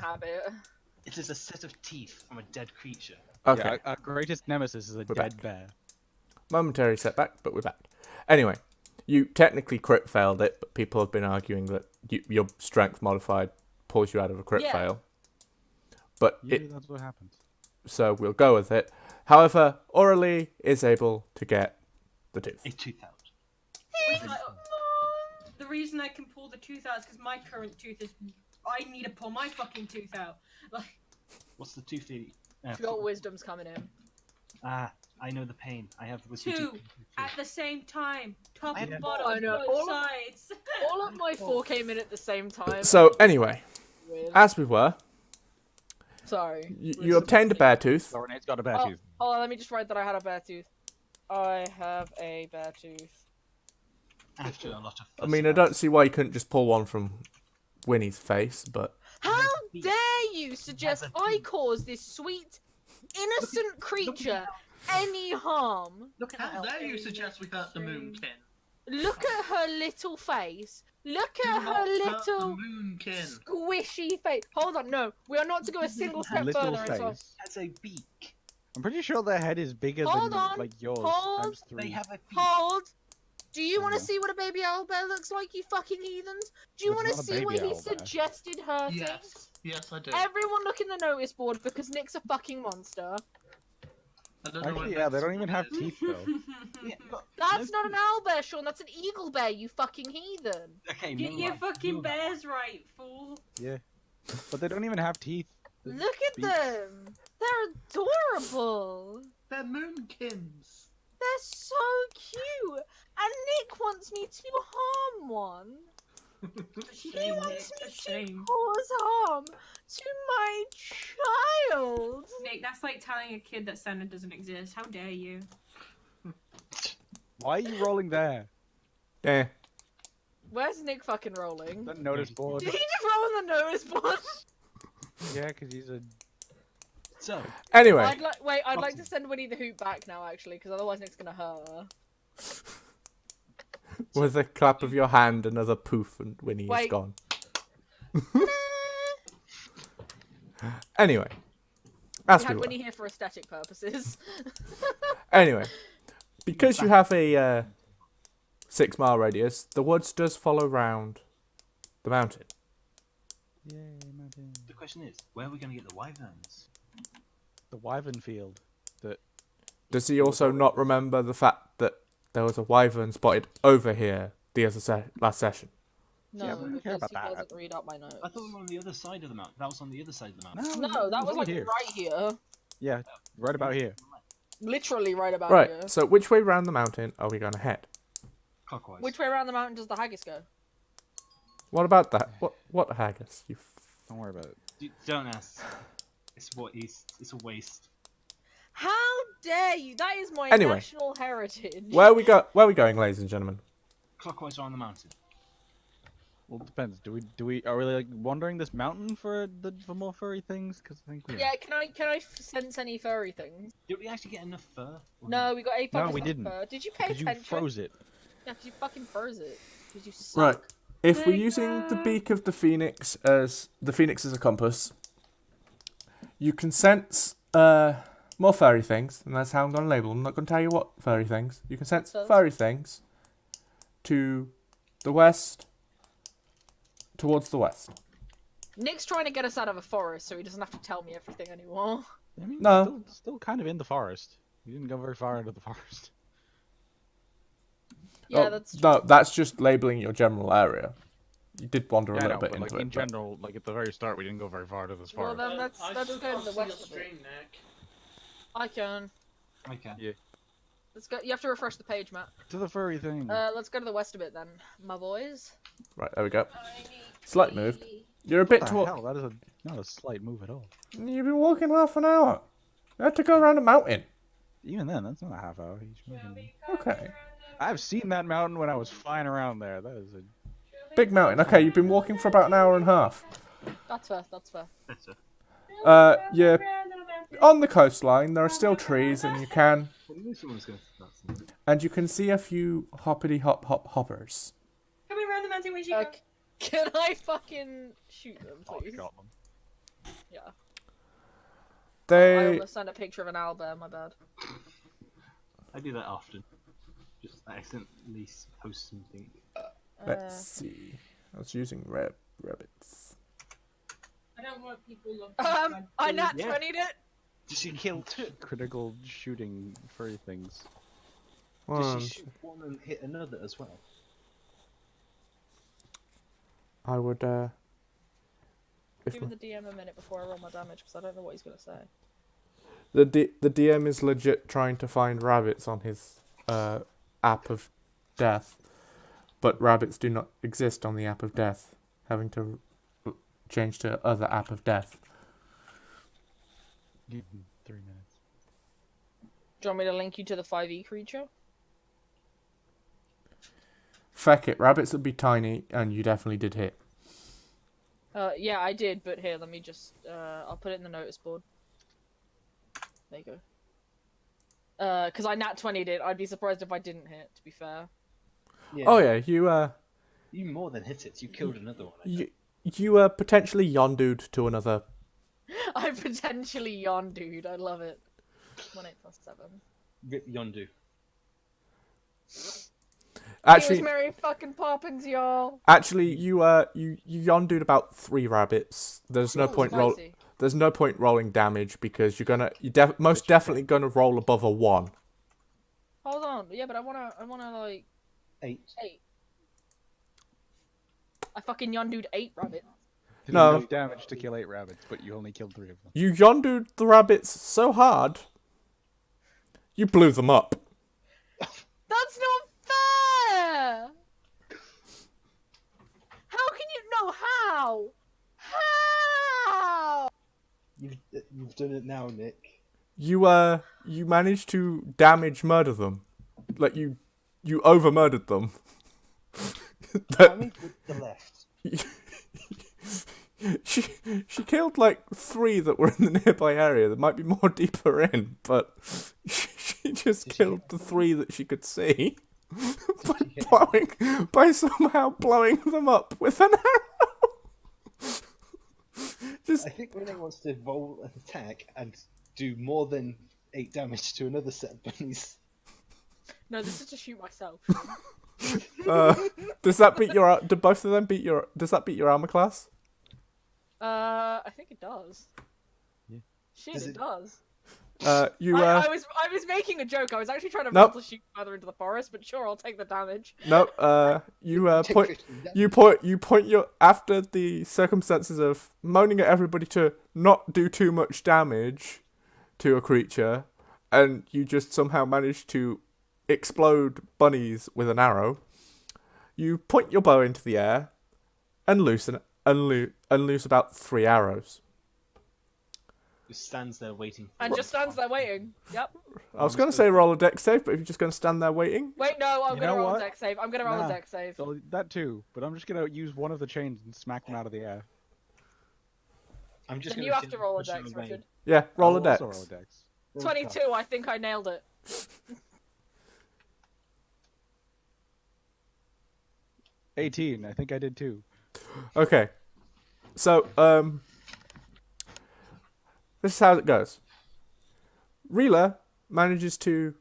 habit. It is a set of teeth from a dead creature. Okay. Yeah, our greatest nemesis is a We're dead back. bear. Momentary setback, but we're back. Anyway, you technically crit failed it, but people have been arguing that your strength modified pulls you out of a crit fail. But Usually that's what happens. so we'll go with it. However, Aurelie is able to get the tooth. A tooth out. The reason I can pull the tooth out is because my current tooth is. I need to pull my fucking tooth out. Like. What's the tooth? Your wisdom's coming in. I know the pain. I have wisdom Two tooth. at the same time, top and Yeah. bottom, I know. both sides. All of my 4 came in at the same time. So anyway, Weird. as we were, Sorry. you obtained a bear tooth. Renee's got a bear tooth. Oh, let me just write that I had a bear tooth. I have a bear tooth. After a lot of. I mean, I don't see why you couldn't just pull one from Winnie's face, but How dare you suggest I cause this sweet, innocent creature any harm? Look at How that. dare you suggest we hurt the moonkin? Look at her little face. Look Do at not her hurt the little moonkin. squishy face. Hold on, no. We are not to go a single step Little further. and so- face. Has a beak. I'm pretty sure their head is bigger Hold than on, like yours. hold. Times 3. They have a beak. Hold. Do you want to Yeah. see what a baby owlbear looks like, you fucking heathens? Do you It's want to not a see what baby he owlbear. suggested hurting? Yes, I do. Everyone look in the notice board because Nick's a fucking monster. I don't know what Actually, yeah, they this don't even have is. teeth though. Yeah, but That's not an owlbear, Sean. That's an eagle bear, you fucking heathen. okay, Get no your lie. fucking No lie. bears right, fool. Yeah, but they don't even have teeth. They're Look at beaks. them. They're adorable. They're moonkins. They're so cute. And Nick wants me to harm one. He Shame, wants Nick, me a to shame. cause harm to my child. Nick, that's like telling a kid that Santa doesn't exist. How dare you? Why are you rolling there? eh. Where's Nick fucking rolling? The notice board. Did he just roll on the notice board? Yeah, because he's a. So, Anyway, I'd like to send Winnie the Hoop back now, actually, because otherwise Nick's gonna hurt her. with a clap of your hand, another poof, and Winnie is Wait. gone. Anyway, as We we had were. Winnie here for aesthetic purposes. Anyway, because you have a 6-mile radius, the woods does follow round the mountain. Yay, mountain. the question is, where are we going to get the wyverns? The wyvern field. Does he also not remember the fact that there was a wyvern spotted over here the other last session? No, Yeah, we don't care because about he that. doesn't read up my notes. I thought we were on the other side of the mountain. That was on the other side of the mountain. No, that was over like here. right here. Yeah, right about here. Literally right about Right, here. so which way round the mountain are we going to head? Clockwise. Which way around the mountain does the haggis go? What about that? What haggis? You Don't worry about it. Don't ask. It's a waste. How dare you? That is my Anyway. national heritage. Where are we going, ladies and gentlemen? Clockwise around the mountain. Well, it depends. Are we like wandering this mountain for more furry things? Because I think we. Yeah, can I sense any furry things? Did we actually get enough fur? Or No, not? we got a No, fucking we didn't. fur. Did you pay Because attention? you froze it. Yeah, because you fucking froze it. Because you suck. Right. If we're Big using the bird. beak of the phoenix as a compass, you can sense more furry things, and that's how I'm going to label them. I'm not going to tell you what furry things. You can sense So- furry things to the west, towards the west. Nick's trying to get us out of a forest, so he doesn't have to tell me everything anymore. I mean, No. still kind of in the forest. You didn't go very far into the forest. Yeah, Oh, that's no, that's just labeling your general area. You did wander a Yeah, I little know, bit but into like it. in but- general, like at the very start, we didn't go very far to this Well, forest. then let's I go still to can't the see west the of it. string, Nick. I can. Okay. Let's go. You have to refresh the page, Matt. To the furry thing. Let's go to the west of it then, my boys. Right, there we go. Slight move. You're a bit what the toward. hell? That is not a slight move at all. You've been walking half an hour. You had to go around a mountain. Even then, that's not a half hour. Each moving. Okay. I've seen that mountain when I was flying around there. That is a. Big mountain. Okay, you've been walking for about an hour and a half. That's fair. That's fair. You're on the coastline. There are still trees, and you can see a few hoppity hop hoppers. Coming around the mountain, where'd you go? Can I fucking shoot them, Oh, please? got them. I They. almost sent a picture of an owlbear. My bad. I do that often. Just accidentally post something. Let's see. I was using rabbits. I don't want people looking. I nat Yeah. 20'd it. Did she kill two? Critical shooting furry things. Did One, she shoot one and hit another as well? I would. If Give the DM a minute before I roll my damage because I don't know what he's gonna say. the DM is legit trying to find rabbits on his app of death, but rabbits do not exist on the app of death, having to change to other app of death. Give him 3 minutes. Do you want me to link you to the 5e creature? Feck it, rabbits would be tiny, and you definitely did hit. Yeah, I did, but here, let me just, I'll put it in the notice board. There you go. Because I nat 20'd it, I'd be surprised if I didn't hit, to be fair. Yeah. Oh yeah, You more than hit it. You killed another one. you potentially yondued to another. I potentially yawn, dude. I love it. 1 8 plus 7. Rip Yondu. Actually, Here's Mary fucking Poppins, y'all. Actually, you yondued about 3 rabbits. There's no Ooh, point spicy. There's no point rolling damage because most definitely gonna roll above a 1. Hold on. Yeah, but I wanna like 8. 8. I fucking yondued 8 rabbits. Did No. enough damage to kill 8 rabbits, but you only killed 3 of them. You yondued the rabbits so hard, you blew them up. That's not fair! How can you... No, how? How? You've done it now, Nick. You managed to murder them, like you over murdered them. Damage with the left. She killed like 3 that were in the nearby area. There might be more deeper in, but she just killed the 3 that she could see by somehow blowing them up with an arrow. I think Renee wants to roll an attack and do more than 8 damage to another set of bunnies. No, this is to shoot myself. Does that beat your? Do both of them beat your? Does that beat your armor class? I think it does. Yeah. Shit, Does it it- does. I I was making a joke. I was actually trying to Nope. roll to shoot further into the forest, but sure, I'll take the damage. No. You Take point. 15 damage. You point your after the circumstances of moaning at everybody to not do too much damage to a creature, and you just somehow manage to explode bunnies with an arrow. You point your bow into the air, and loose about 3 arrows. Just stands there waiting. And just stands there waiting. Yep. I was going to say roll a dex save, but if you're just going to stand there waiting, Wait, no, I'm You gonna know roll what? a dex save. I'm gonna roll Nah. a dex save. So that too, but I'm just gonna use one of the chains and smack them out of the air. I'm just Then gonna you have sit to and roll a push them dex, away. Richard. yeah, roll a I'll dex. also roll a dex. Roll a 22, I think I nailed it. 18. I think I did too. Okay. So, this is how it goes. Reela manages to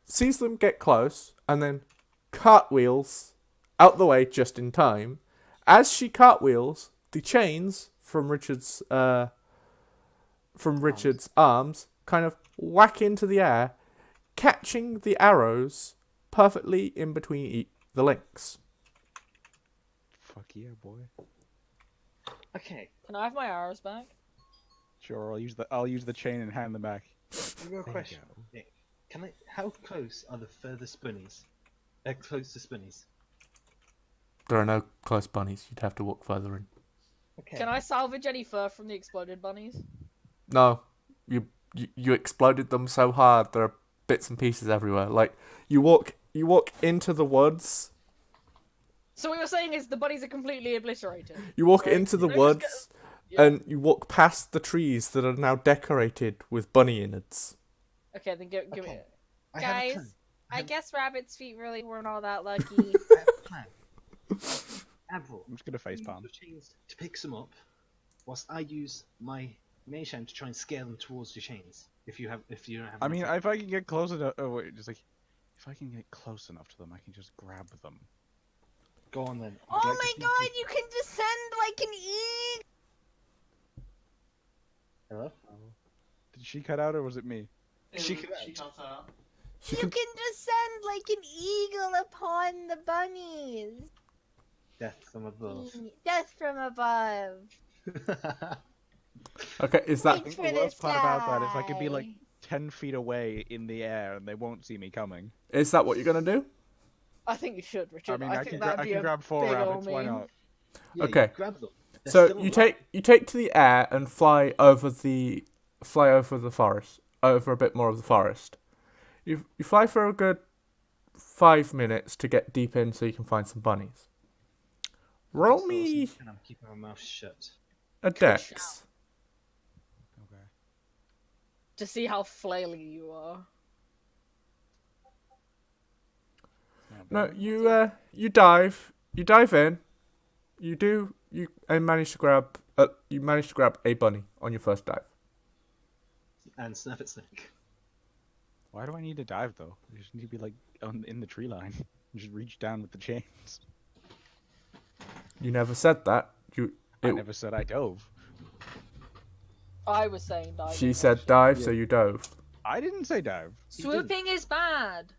sees them get close, and then cartwheels out the way just in time. As she cartwheels, the chains from Richard's arms kind of whack into the air, catching the arrows perfectly in between the links. Fuck yeah, boy. Okay. Can I have my arrows back? Sure, I'll use the chain and hand them back. Real question. Nick, how close are the furthest bunnies? Closest bunnies. There are no close bunnies. You'd have to walk further in. Okay. Can I salvage any fur from the exploded bunnies? No, you exploded them so hard. There are bits and pieces everywhere. Like you walk into the woods. So what you're saying is the bunnies are completely obliterated. You walk Right. into the Can I just woods, Yeah. and you walk past the trees that are now decorated with bunny innards. Okay, then give me Okay. it. I have a Guys, plan. I guess rabbit's feet really weren't all that lucky. I have a plan. Avril, I'm just gonna use facepalm. your chains to pick some up, whilst I use my mage hand to try and scare them towards your chains. If you don't have. I mean, enough. if I can get close enough. Oh wait, just like, if I can get close enough to them, I can just grab them. Go on then. Oh my god, you can descend like an eagle! Hello. Did she cut out or was it me? She She could- cut out. You can descend like an eagle upon the bunnies! Death from above. Death from above! Okay, is I that Thanks think for the worst the part about that is I could be like sky. 10 feet away in the air and they won't see me coming. what you're gonna do? I think you should, Richard. I mean, I think can, that'd I be can a grab 4 big ol' rabbits, why meme. not? Yeah, Okay. You grab them. They're So still you alive. take to the air and fly over the forest, over a bit more of the forest. You fly for a good 5 minutes to get deep in, so you can find some bunnies. Roll That's me awesome, and I'm keeping my mouth shut. a dex. Okay. To see how flaily you are. No, you dive in. You manage to grab a bunny on your first dive. And snap its neck. Why do I need to dive though? I just need to be like in the tree line. Just reach down with the chains. You never said that. I never said I dove. I was saying diving. She said actually. dive, so you dove. I didn't say dive. Swooping is bad.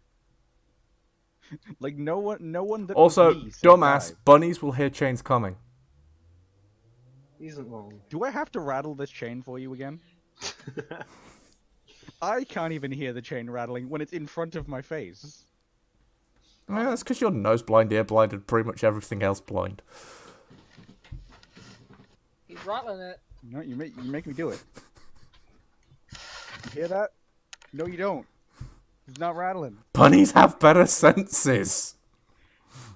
Like no one that Also, was me said dumbass, dive. bunnies will hear chains coming. He isn't wrong. Do I have to rattle this chain for you again? I can't even hear the chain rattling when it's in front of my face. Yeah, that's because you're nose blind, ear blind, and pretty much everything else blind. He's rattling it. No, you make me do it. You hear that? No, you don't. It's not rattling. Bunnies have better senses.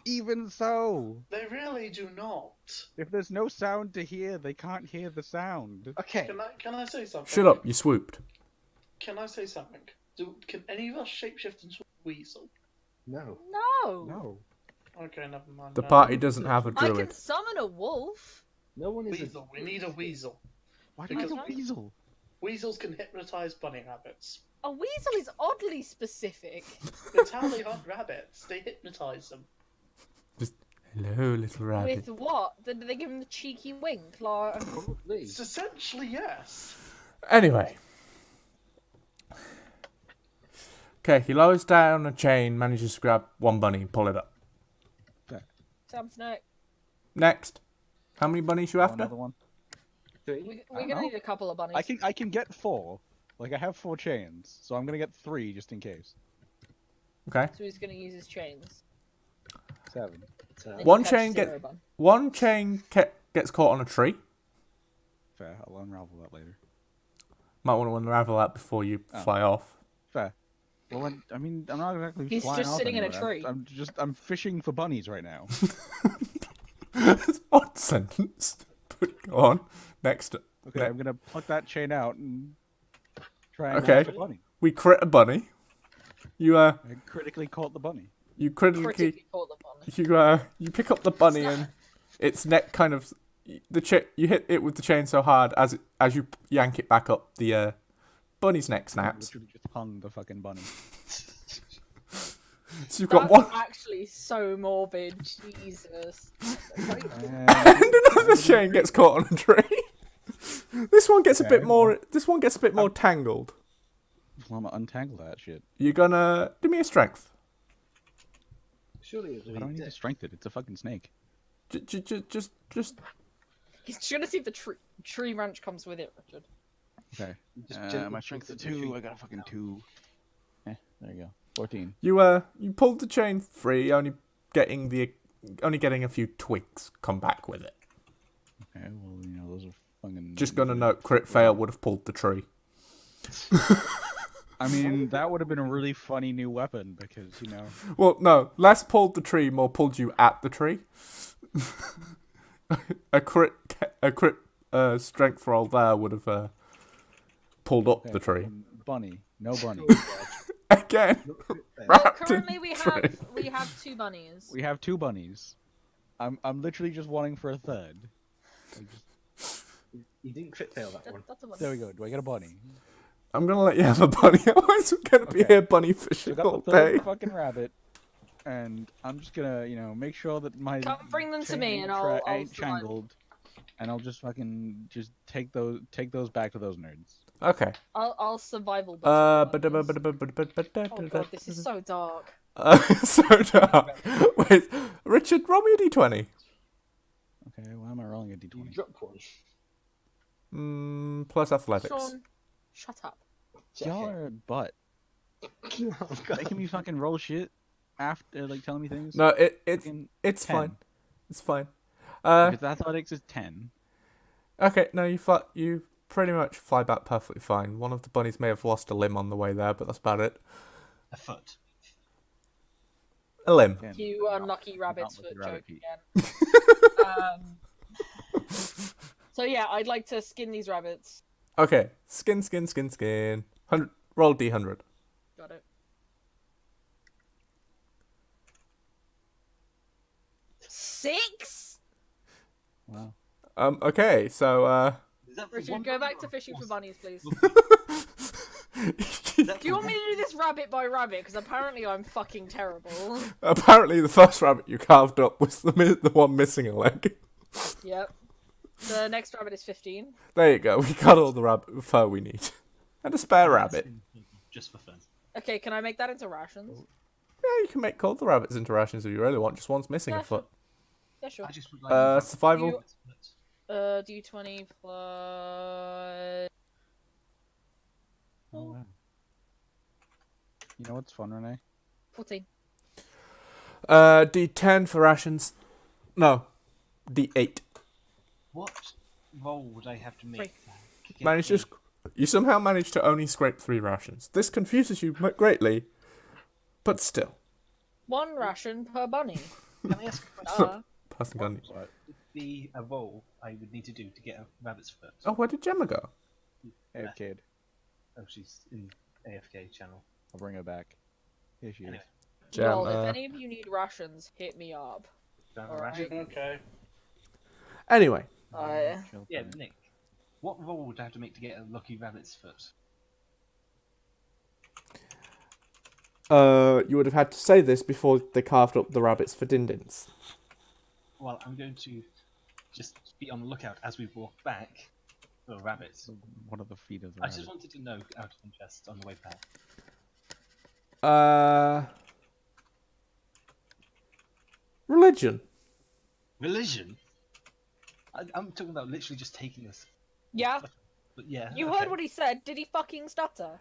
Even so, They really do not. if there's no sound to hear, they can't hear the sound. Okay. Can I say something? Shut up, you swooped. Can I say something? Can any of us shapeshift into a weasel? No. No. No. Okay, never mind. The no. party doesn't have a I can druid. summon a wolf. No one is. Weasel. We need a weasel. Why do you Because- have a weasel? Weasels can hypnotize bunny rabbits. A weasel is oddly specific. It's how they hunt rabbits. They hypnotize them. Hello, little rabbit. With what? Did they give him the cheeky wink? Like, Probably. It's essentially yes. Anyway. Okay, he lowers down a chain, manages to grab one bunny and pull it up. Sam's neck. Next. How many bunnies you Oh, after? another one. Three. We're gonna need a couple of bunnies. I can get 4. Like I have 4 chains, so I'm gonna get 3 just in case. Okay. So he's gonna use his chains. 7. Then One you catch chain zero bun. One chain gets caught on a tree. Fair. I'll unravel that later. Might want to unravel that before you Oh. fly off. Fair. Well, I mean, I'm not exactly He's flying just off sitting in a anywhere. tree. I'm fishing for bunnies right now. That's an odd sentence. But go on. Next. Okay, Ne- I'm gonna pluck that chain out and try and Okay. catch the bunny. We crit a bunny. You I critically caught the bunny. you critically Critically caught the bunny. you pick up the bunny and its neck kind of you hit it with the chain so hard as you yank it back up, the bunny's neck I snaps. literally just hung the fucking bunny. So you've got That's one actually so morbid. Jesus. And and another chain gets caught on a tree. This one gets a bit Okay. more tangled. well, I'm gonna untangle that shit. You're gonna do me a strength. Surely it I would don't be need to dead. strength it. It's a fucking snake. Just He's just gonna see if the tree branch comes with it, Richard. Okay. Just gently My push strength's a it with your 2. feet I got a fucking down. 2. There you go. 14. you pulled the chain free, only getting a few twigs come back with it. Okay, well, those are fucking. Just gonna note, crit fail would have pulled the tree. I mean, that would have been a really funny new weapon because, Well, no, less pulled the tree, more pulled you at the tree. a crit strength roll there would have pulled up okay, the tree. Bunny. No bunny. Again, Not crit fail. Well, wrapped in currently tree. we have 2 bunnies. We have 2 bunnies. I'm literally just wanting for a third. I just- You didn't crit fail that one. That's a one. There we go. Do I get a bunny? I'm gonna let you have a bunny. Otherwise, we're gonna be Okay. here bunny So I fishing got all the third day. fucking rabbit, and I'm just gonna, make sure that my Come bring them to chain me, ain't and I'll ain't survive. tangled, and I'll just fucking take those back to those nerds. Okay. I'll survival. Oh Oh god, this is so dark. so dark. Wait, Richard, roll me a d20. Okay, why am I rolling a You d20? drop one. Plus athletics. Sean, shut up. Y'all are a butt. Oh, God. Making me fucking roll shit after, telling me things. No, it's Fucking it's 10. fine. It's fine. Because athletics is 10. Okay, no, you pretty much fly back perfectly fine. One of the bunnies may have lost a limb on the way there, but that's about it. A foot. A limb. Again, You not- unlucky rabbit's not with foot the joke rabbit feet. again. So yeah, I'd like to skin these rabbits. Okay, skin. 100. Roll d100. Got it. 6? Wow. Okay, so Is that for Richard, one go back to or fishing for four? bunnies, please. Is that Do you for want me to do this rabbit by rabbit? Because apparently I'm fucking terrible. apparently the first rabbit you carved up was the one missing a leg. Yep. The next rabbit is 15. There you go. We got all the rabbit fur we need, and a spare rabbit. Just for fun. Okay, can I make that into rations? Yeah, you can make all the rabbits into rations if you really want. Just one's missing a Yeah, foot. Yeah, sure. I just would like Survival. D20 plus... Oh, wow. You know what's fun, Renee? 14. D10 for rations. No, D8. What roll would I have to make? to get Managed a- to you somehow managed to only scrape 3 rations. This confuses you greatly, but still. 1 ration per bunny. Can I ask a question? Passing gun. What would be a roll I would need to do to get a rabbit's foot? Oh, where did Gemma go? Hey, kid. Oh, she's in AFK channel. I'll bring her back. Here she is. Anyway. Well, Gemma. if any of you need rations, hit me up. Down the Alright. ration. Okay. Anyway, Chill Yeah, thing. Nick. What roll would I have to make to get a lucky rabbit's foot? you would have had to say this before they carved up the rabbits for dindins. Well, I'm going to just be on the lookout as we walk back for rabbits. What are the feet of the I rabbit? just wanted to know out of interest on the way back. Religion. Religion? I'm talking about literally just taking this. Yeah? But yeah. You okay. heard what he said. Did he fucking stutter?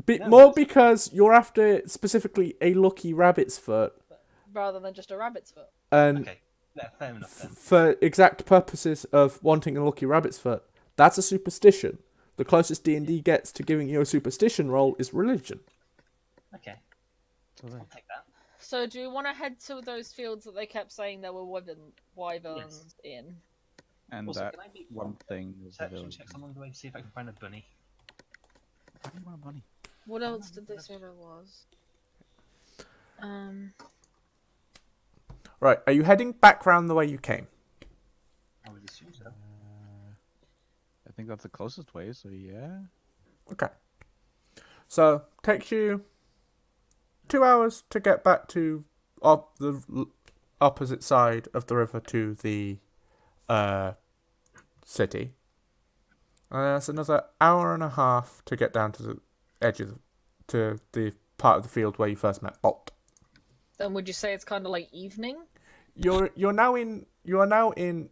Bit No, more it's- because you're after specifically a lucky rabbit's foot, Rather than just a rabbit's foot. and Okay, yeah, fair enough then. for exact purposes of wanting a lucky rabbit's foot, that's a superstition. The closest D&D gets to giving you a superstition roll is religion. Okay, So there. I'll take that. So do we want to head to those fields that they kept saying there were wyverns in? And Also, that can I make one thing is the perception village. checks along the way to see if I can find a bunny? Why do you want a bunny? What else did they say there was? Right, are you heading back round the way you came? I would assume so. I think that's the closest way, so yeah. Okay. So, takes you 2 hours to get back to the opposite side of the river to the city. And that's another hour and a half to get down to the edge of to the part of the field where you first met Bolt. Then would you say it's kind of like evening? You are now in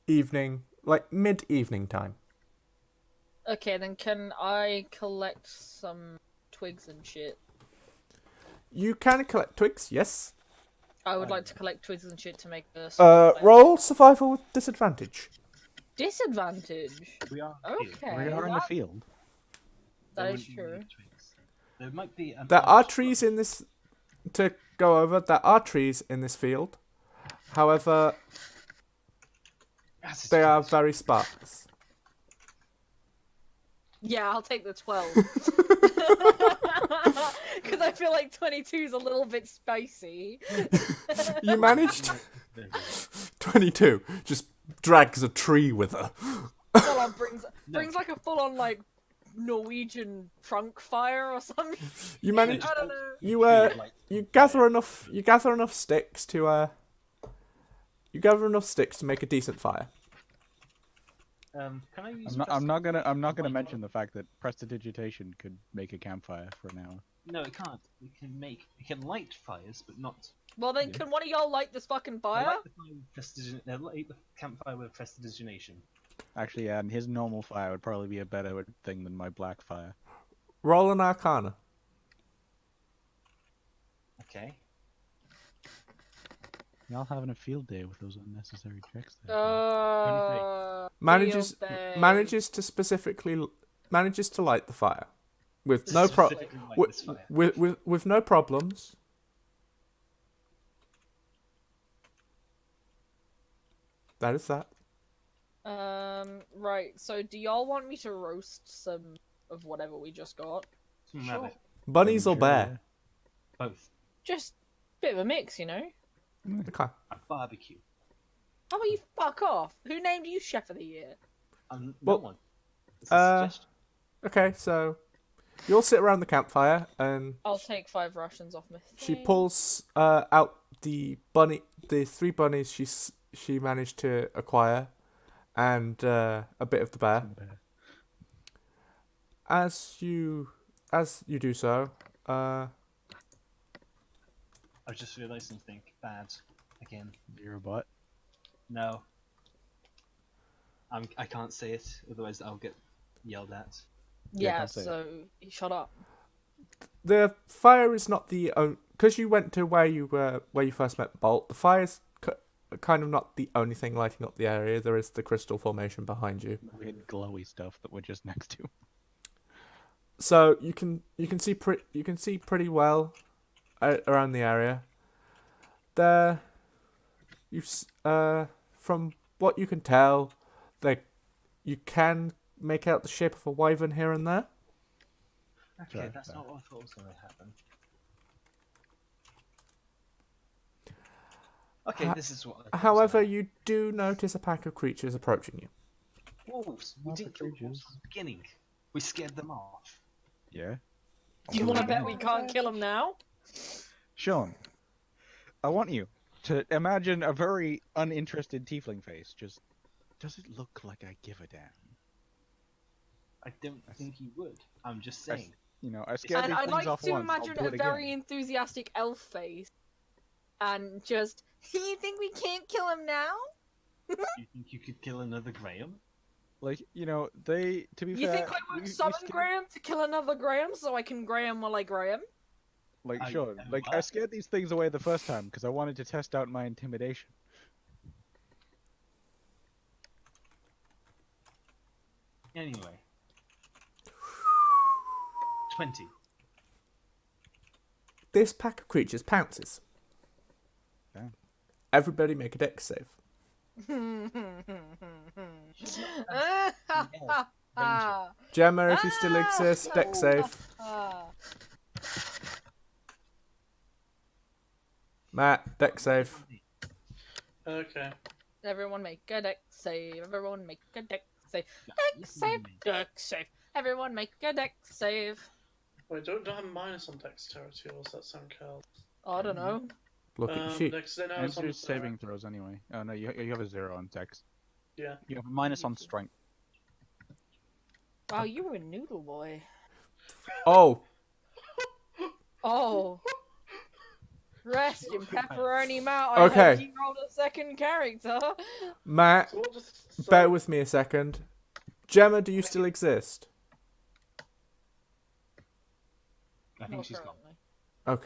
evening, like mid-evening time. Okay, then can I collect some twigs and shit? You can collect twigs, yes. I would like to collect twigs and shit to make the... Roll survival with disadvantage. Disadvantage? We are. Okay. We are in the field. That is true. There might be. There are trees in this to go over. There are trees in this field. However, they are very sparse. Yeah, I'll take the 12. Because I feel like 22 is a little bit spicy. You managed 22. Just drags a tree with her. full on brings like a full on like Norwegian trunk fire or something. You manage. I don't know. You gather enough. You gather enough sticks to You gather enough sticks to make a decent fire. Can I use? I'm not gonna mention the fact that prestidigitation could make a campfire for an hour. No, it can't. It can light fires, but not. Well then, can one of y'all light this fucking fire? Light the campfire with prestidigitation. Actually, yeah, and his normal fire would probably be a better thing than my black fire. Roll an Arcana. Okay. Y'all having a field day with those unnecessary checks there. Manages Field day. manages to light the fire with no Specifically light this fire. with no problems. That is that. Right. So, do y'all want me to roast some of whatever we just got? Some rabbit. Bunnies or bear? Both. Just a bit of a mix, you know. Okay. A barbecue. How about you fuck off? Who named you Chef of the Year? No Well, one. It's a suggestion. Okay, so you'll sit around the campfire and I'll take 5 rations off my she thing. pulls out the 3 bunnies she managed to acquire, and a bit of the bear. As you do so, I've just realised something bad again. You're a butt. No. I can't say it, otherwise I'll get yelled at. Yeah, Yeah, can't say it. so shut up. the fire is not the only, because you went to where you first met Bolt. The fire's kind of not the only thing lighting up the area. There is the crystal formation behind you. Weird glowy stuff that we're just next to. So you can see pretty well around the area. There, from what you can tell, you can make out the shape of a wyvern here and there. Okay, Sorry, that's sorry. not what I thought was going to happen. Okay, this is what I thought was However, gonna you do notice a pack of creatures approaching you. happen. Wolves! We Not didn't the kill wolves creatures. at the beginning. We scared them off. Yeah. Do you want to bet we can't kill him now? Sean, I want you to imagine a very uninterested tiefling face. Just, does it look like I give a damn? I don't think you would. I'm just saying. You know, I scared And these I'd things like off to once. imagine I'll do a it very again. enthusiastic elf face, and just. You think we can't kill him now? You think you could kill another Graham? Like, you know, to be You fair, think I we would summon scared- Graham to kill another Graham so I can Graham while I Graham? Like, I- Sean, like I what? scared these things away the first time because I wanted to test out my intimidation. Anyway. 20. This pack of creatures pounces. Damn. Everybody make a dex save. Gemma, if you still exist, dex save. Matt, dex save. Okay. Everyone make a deck save. Everyone make a deck save. Deck save. Deck save. Everyone make a deck save. Wait, don't have minus on dexterity, or does that sound curled? I don't know. Look at your sheet. Next, then And it's on it's saving throws anyway. Oh no, you have a 0 on dex. Yeah. You have a minus on strength. Wow, you were a noodle boy. Oh, Oh. Rest in pepperoni mouth. Okay. I heard you rolled a second character. Matt, So what does bear with me a second. Gemma, do you still exist? I think Not she's gone. currently.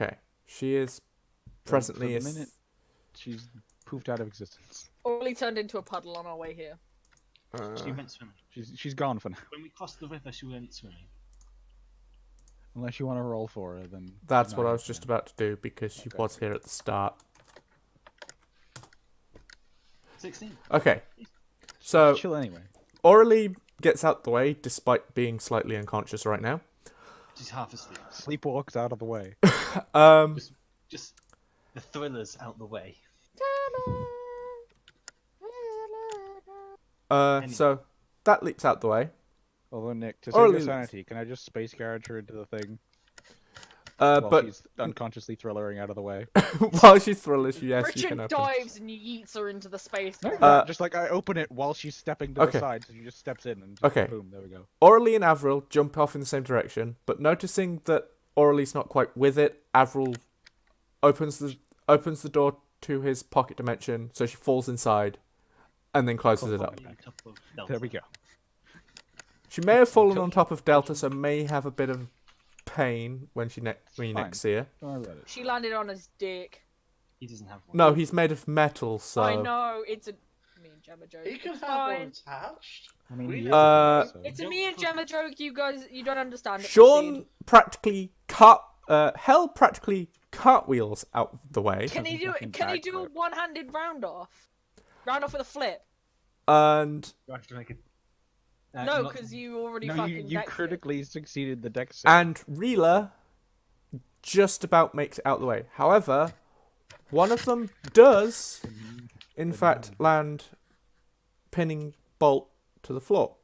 Okay, she is presently. For the minute, she's poofed out of existence. Orly turned into a puddle on our way here. She went swimming. She's gone for now. When we crossed the river, she went swimming. Unless you want to roll for her, then That's no, what I was yeah. just about to do because she Okay. was here at the start. 16. Okay, so Chill anyway. Aurelie gets out the way despite being slightly unconscious right now. She's half asleep. Sleepwalks out of the way. Just the thrillers out the way. So that leaps out the way. Although Nick, to Or save your Lilith. sanity, can I just space garage her into the thing while But she's unconsciously thrillering out of the way? while she's thrillers, yes, you Richard can open. dives and yeets her into the space. No, garage. just like I open it while she's stepping to Okay. the side, so she just steps in and just Okay. boom, there we go. Aurelie and Avril jump off in the same direction, but noticing that Aurelie's not quite with it, Avril opens the door to his pocket dimension, so she falls inside, and then closes it up. There we go. She may have fallen on top of Delta, so may have a bit of pain when you Fine. next see her. Don't worry about it. She landed on his dick. He doesn't have one. No, he's made of metal, so... I know, it's a me and Gemma joke. He can It's have one fine. attached. I mean, We he know. is a dick, so- It's a me and Gemma joke. You guys, you don't understand it. Sean practically Hell practically cartwheels out the way, Can he do fucking it? Can he do a backflip. one-handed round off? Round off with a flip? and You have to make it. No, because you already No, fucking you dexed it. critically succeeded the deck save. and Reela just about makes it out the way. However, one of them does, in fact, land pinning Bolt to the floor.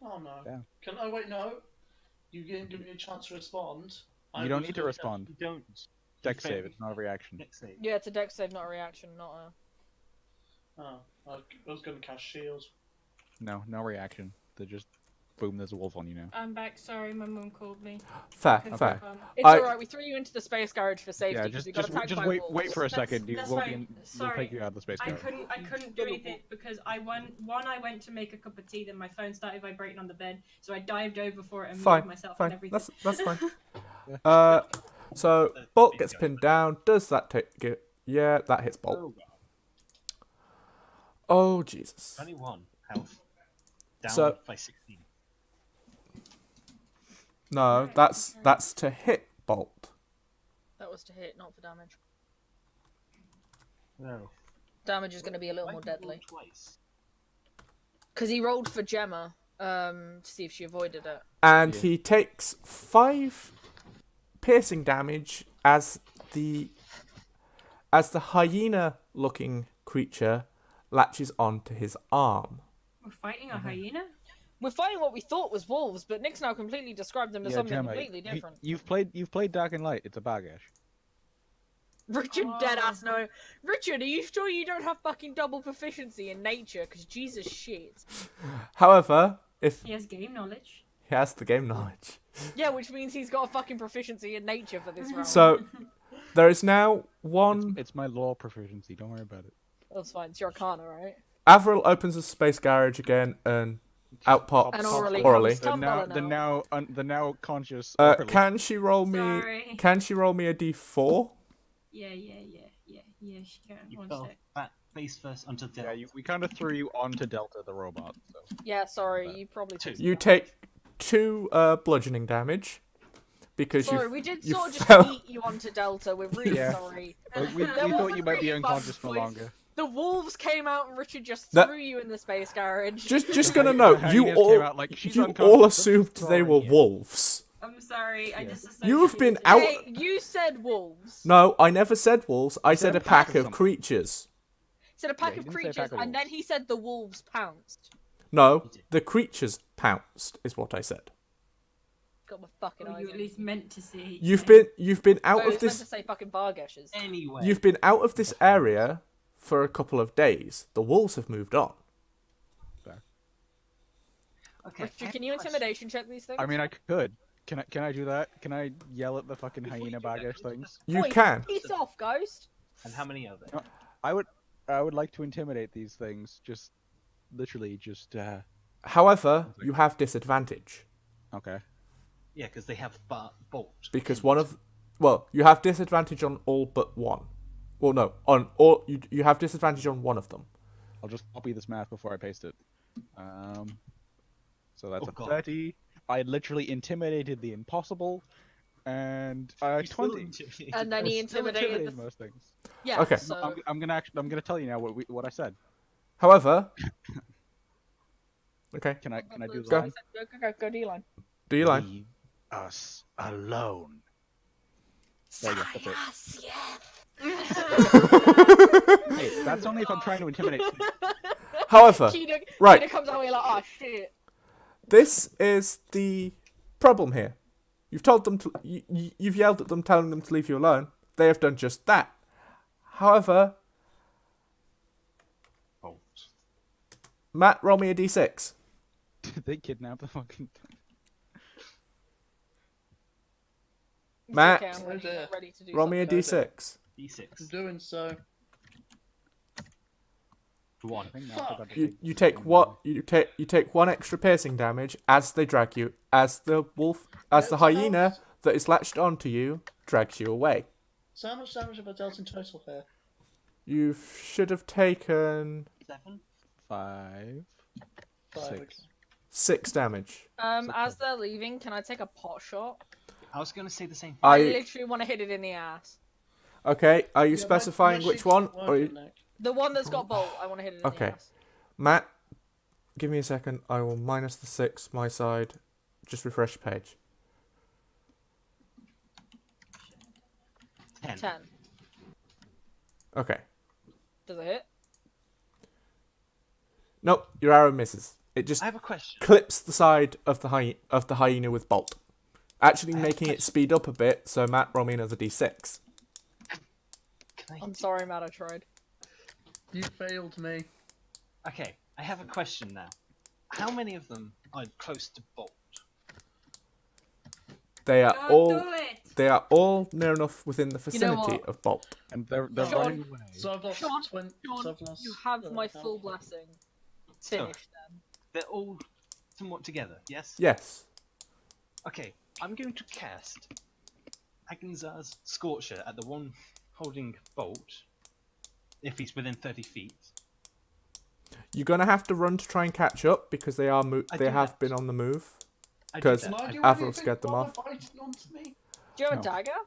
Oh no. Yeah. Can I wait? No. You didn't give me a chance to respond. You don't need to respond. You don't. Deck save, it's not a reaction. Deck save. Yeah, it's a dex save, not a reaction, not a. Oh, I was going to cast shields. No reaction. They're just boom. There's a wolf on you now. I'm back. Sorry, my mum called me. Fair, Couldn't fair. come. It's I- alright. We threw you into the space garage for safety. Yeah, 'cause we got attacked just by wait wolves. for a That's- second. You that's won't fine. be in, we'll Sorry. take you out of the space I garage. couldn't do anything because I went to make a cup of tea, then my phone started vibrating on the bed, so I dived over for it and moved Fine, myself fine. and everything. That's fine. So Bolt gets pinned down. Does that take it? Yeah, that hits Bolt. Oh, God. Oh Jesus. 21 health. Down So- by 16. No, that's to hit Bolt. That was to hit, not for damage. No. Damage is going to be a little Why more did you deadly. roll twice? Because he rolled for Gemma to see if she avoided it. And Yeah. he takes 5 piercing damage as the hyena-looking creature latches onto his arm. We're fighting a hyena? We're fighting what we thought was wolves, but Nick's now completely described them as Yeah, something Gemma, completely different. you've played Dark and Light. It's a Bagash. Richard deadass no. Richard, are you sure you don't have fucking double proficiency in nature? Because Jesus shit. However, if He has game knowledge. he has the game knowledge. Yeah, which means he's got a fucking proficiency in nature for this round. So there is now one. It's my law proficiency. Don't worry about it. That's fine. It's your Arcana, right? Avril opens the space garage again and out pops And Aurelie Aurelie. comes. The now conscious. Uh, Aurelie. can she roll me? Sorry. Can she roll me a d4? Yeah, she can. You One fell sec. back face first onto the. Yeah, we kind of threw you onto Delta the robot. So. Yeah, sorry. You probably took some You damage. take 2 bludgeoning damage because Sorry, you. we did you sort of just fell. eat you onto Delta. We're really Yeah. sorry. We There thought was you a might be really unconscious fun no voice. longer. The wolves came out and Richard just That- threw you in the space garage. Just gonna note, The you hyenas all came out like, "She's you unconscious, all let's assumed throw they her were here." wolves. I'm sorry, I Yeah. just You've been associated out- Hey, you said wolves. No, I never said wolves. I said said a a pack pack of of something. creatures. He said a pack he of didn't say a creatures, pack of and then wolves. he said the wolves pounced. No, the creatures pounced is what I said. Got my fucking Or eyes. you at on least meant to see. You've yeah. been Oh, out I of was meant to this. say fucking bargashes. Anyway. You've been out of this area for a couple of days. The wolves have moved on. Okay. Richard, can you intimidation check these things? I mean, I could. Can I do that? Can I yell at the fucking Before you hyena do that, Bagash things? You Oi, can. Piss off, ghost. And how many are there? I would like to intimidate these things. Just literally just. However, you have disadvantage Okay. Yeah, because they have bolt. because one of, well, you have disadvantage on all but one. Well, no, on all you have disadvantage on one of them. I'll just copy this math before I paste it. So that's Oh, a God. 30. I literally intimidated the impossible, and I You still 20. intimidated And then he us. Still intimidated the. most things. Yeah. Okay. So I'm gonna tell you now what I said. However, okay, Can I do the Go. line? Go D-line. do you line? Leave us alone. There you go. That's it. Hey, that's only if I'm trying to intimidate. However, Kina, right. Kina comes out here like, oh shit. This is the problem here. You've told them to. You've yelled at them, telling them to leave you alone. They have done just that. However, Bolt. Matt, roll me a d6. Did they kidnap the fucking? It's Matt, okay, I'm ready, Oh dear. I'm ready to do Roll me a something. d6. I'm D6. doing so. One. I think I Fuck. forgot to You take you the take thing what away. you take 1 extra piercing damage as they drag you, as the wolf, as the Yeah, so hyena how- that is latched onto you drags you away. So how much damage have I dealt in total here? You should have taken 7. 5. 5. 6. Okay. 6 damage. As they're leaving, can I take a pot shot? I was going to say the same thing. I I literally want to hit it in the ass. okay. Are you Yeah, specifying my which sheet's one? not Or working, Nick. The one that's got bolt, I want to hit it in Okay. the ass. Matt, give me a second. I will minus the 6 my side. Just refresh the page. 10. 10. Okay. Does it hit? Nope, your arrow misses. It just I have a question. clips the side of the hyena with bolt, actually I have a making it question. speed up a bit. So Matt, roll me another d6. Can I... I'm sorry, Matt, I tried. You failed me. Okay, I have a question now. How many of them are close to Bolt? They are Don't all do it. they are all near enough within the You know vicinity what? of bolt. And they're Sean, running away. So I've lost Sean, 20. Sean, so I've lost, you have my how- full blessing. So, Finish them. they're all somewhat together, yes? Yes. Okay, I'm going to cast Agenzar's Scorcher at the one holding Bolt, if he's within 30 feet. You're gonna have to run to try and catch up because they are I they do have that. been on the move. I do 'Cause- that. Can I do Avril anything scared them while off. they're biting onto me? Do you have No. a dagger?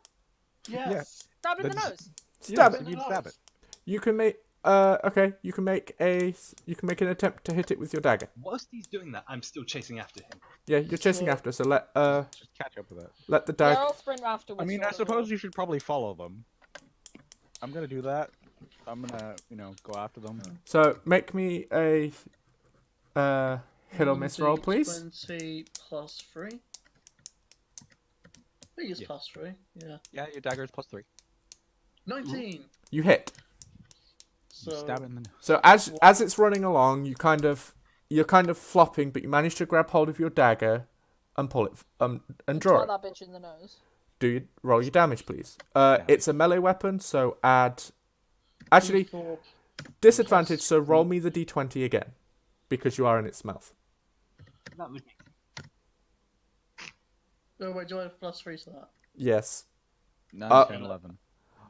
Yes. Stab in the That's- nose. Stab Yes, it. you'd stab it. You can make okay. You can make an attempt to hit it with your dagger. Whilst he's doing that, I'm still chasing after him. Yeah, you're chasing So- after. So let Just catch up with that. the Yeah, dagger. I'll sprint afterwards. I mean, I suppose you should probably follow them. I'm gonna do that. I'm gonna, go after them. So make me a hit or miss roll, please. 20 plus 3. I think it's Yeah. plus 3. Yeah. Yeah, your dagger is +3. 19. You hit. So You stab it in the nose. So as it's running along, you're kind of flopping, but you manage to grab hold of your dagger and pull it and draw Try it. that bitch in the nose. Do you roll your damage, please? It's a melee weapon, so add. Actually, D4. disadvantage. So roll me the d20 again, because you are in its mouth. That would make Oh wait, do I have plus 3 to that? Yes, 9, 10, 11.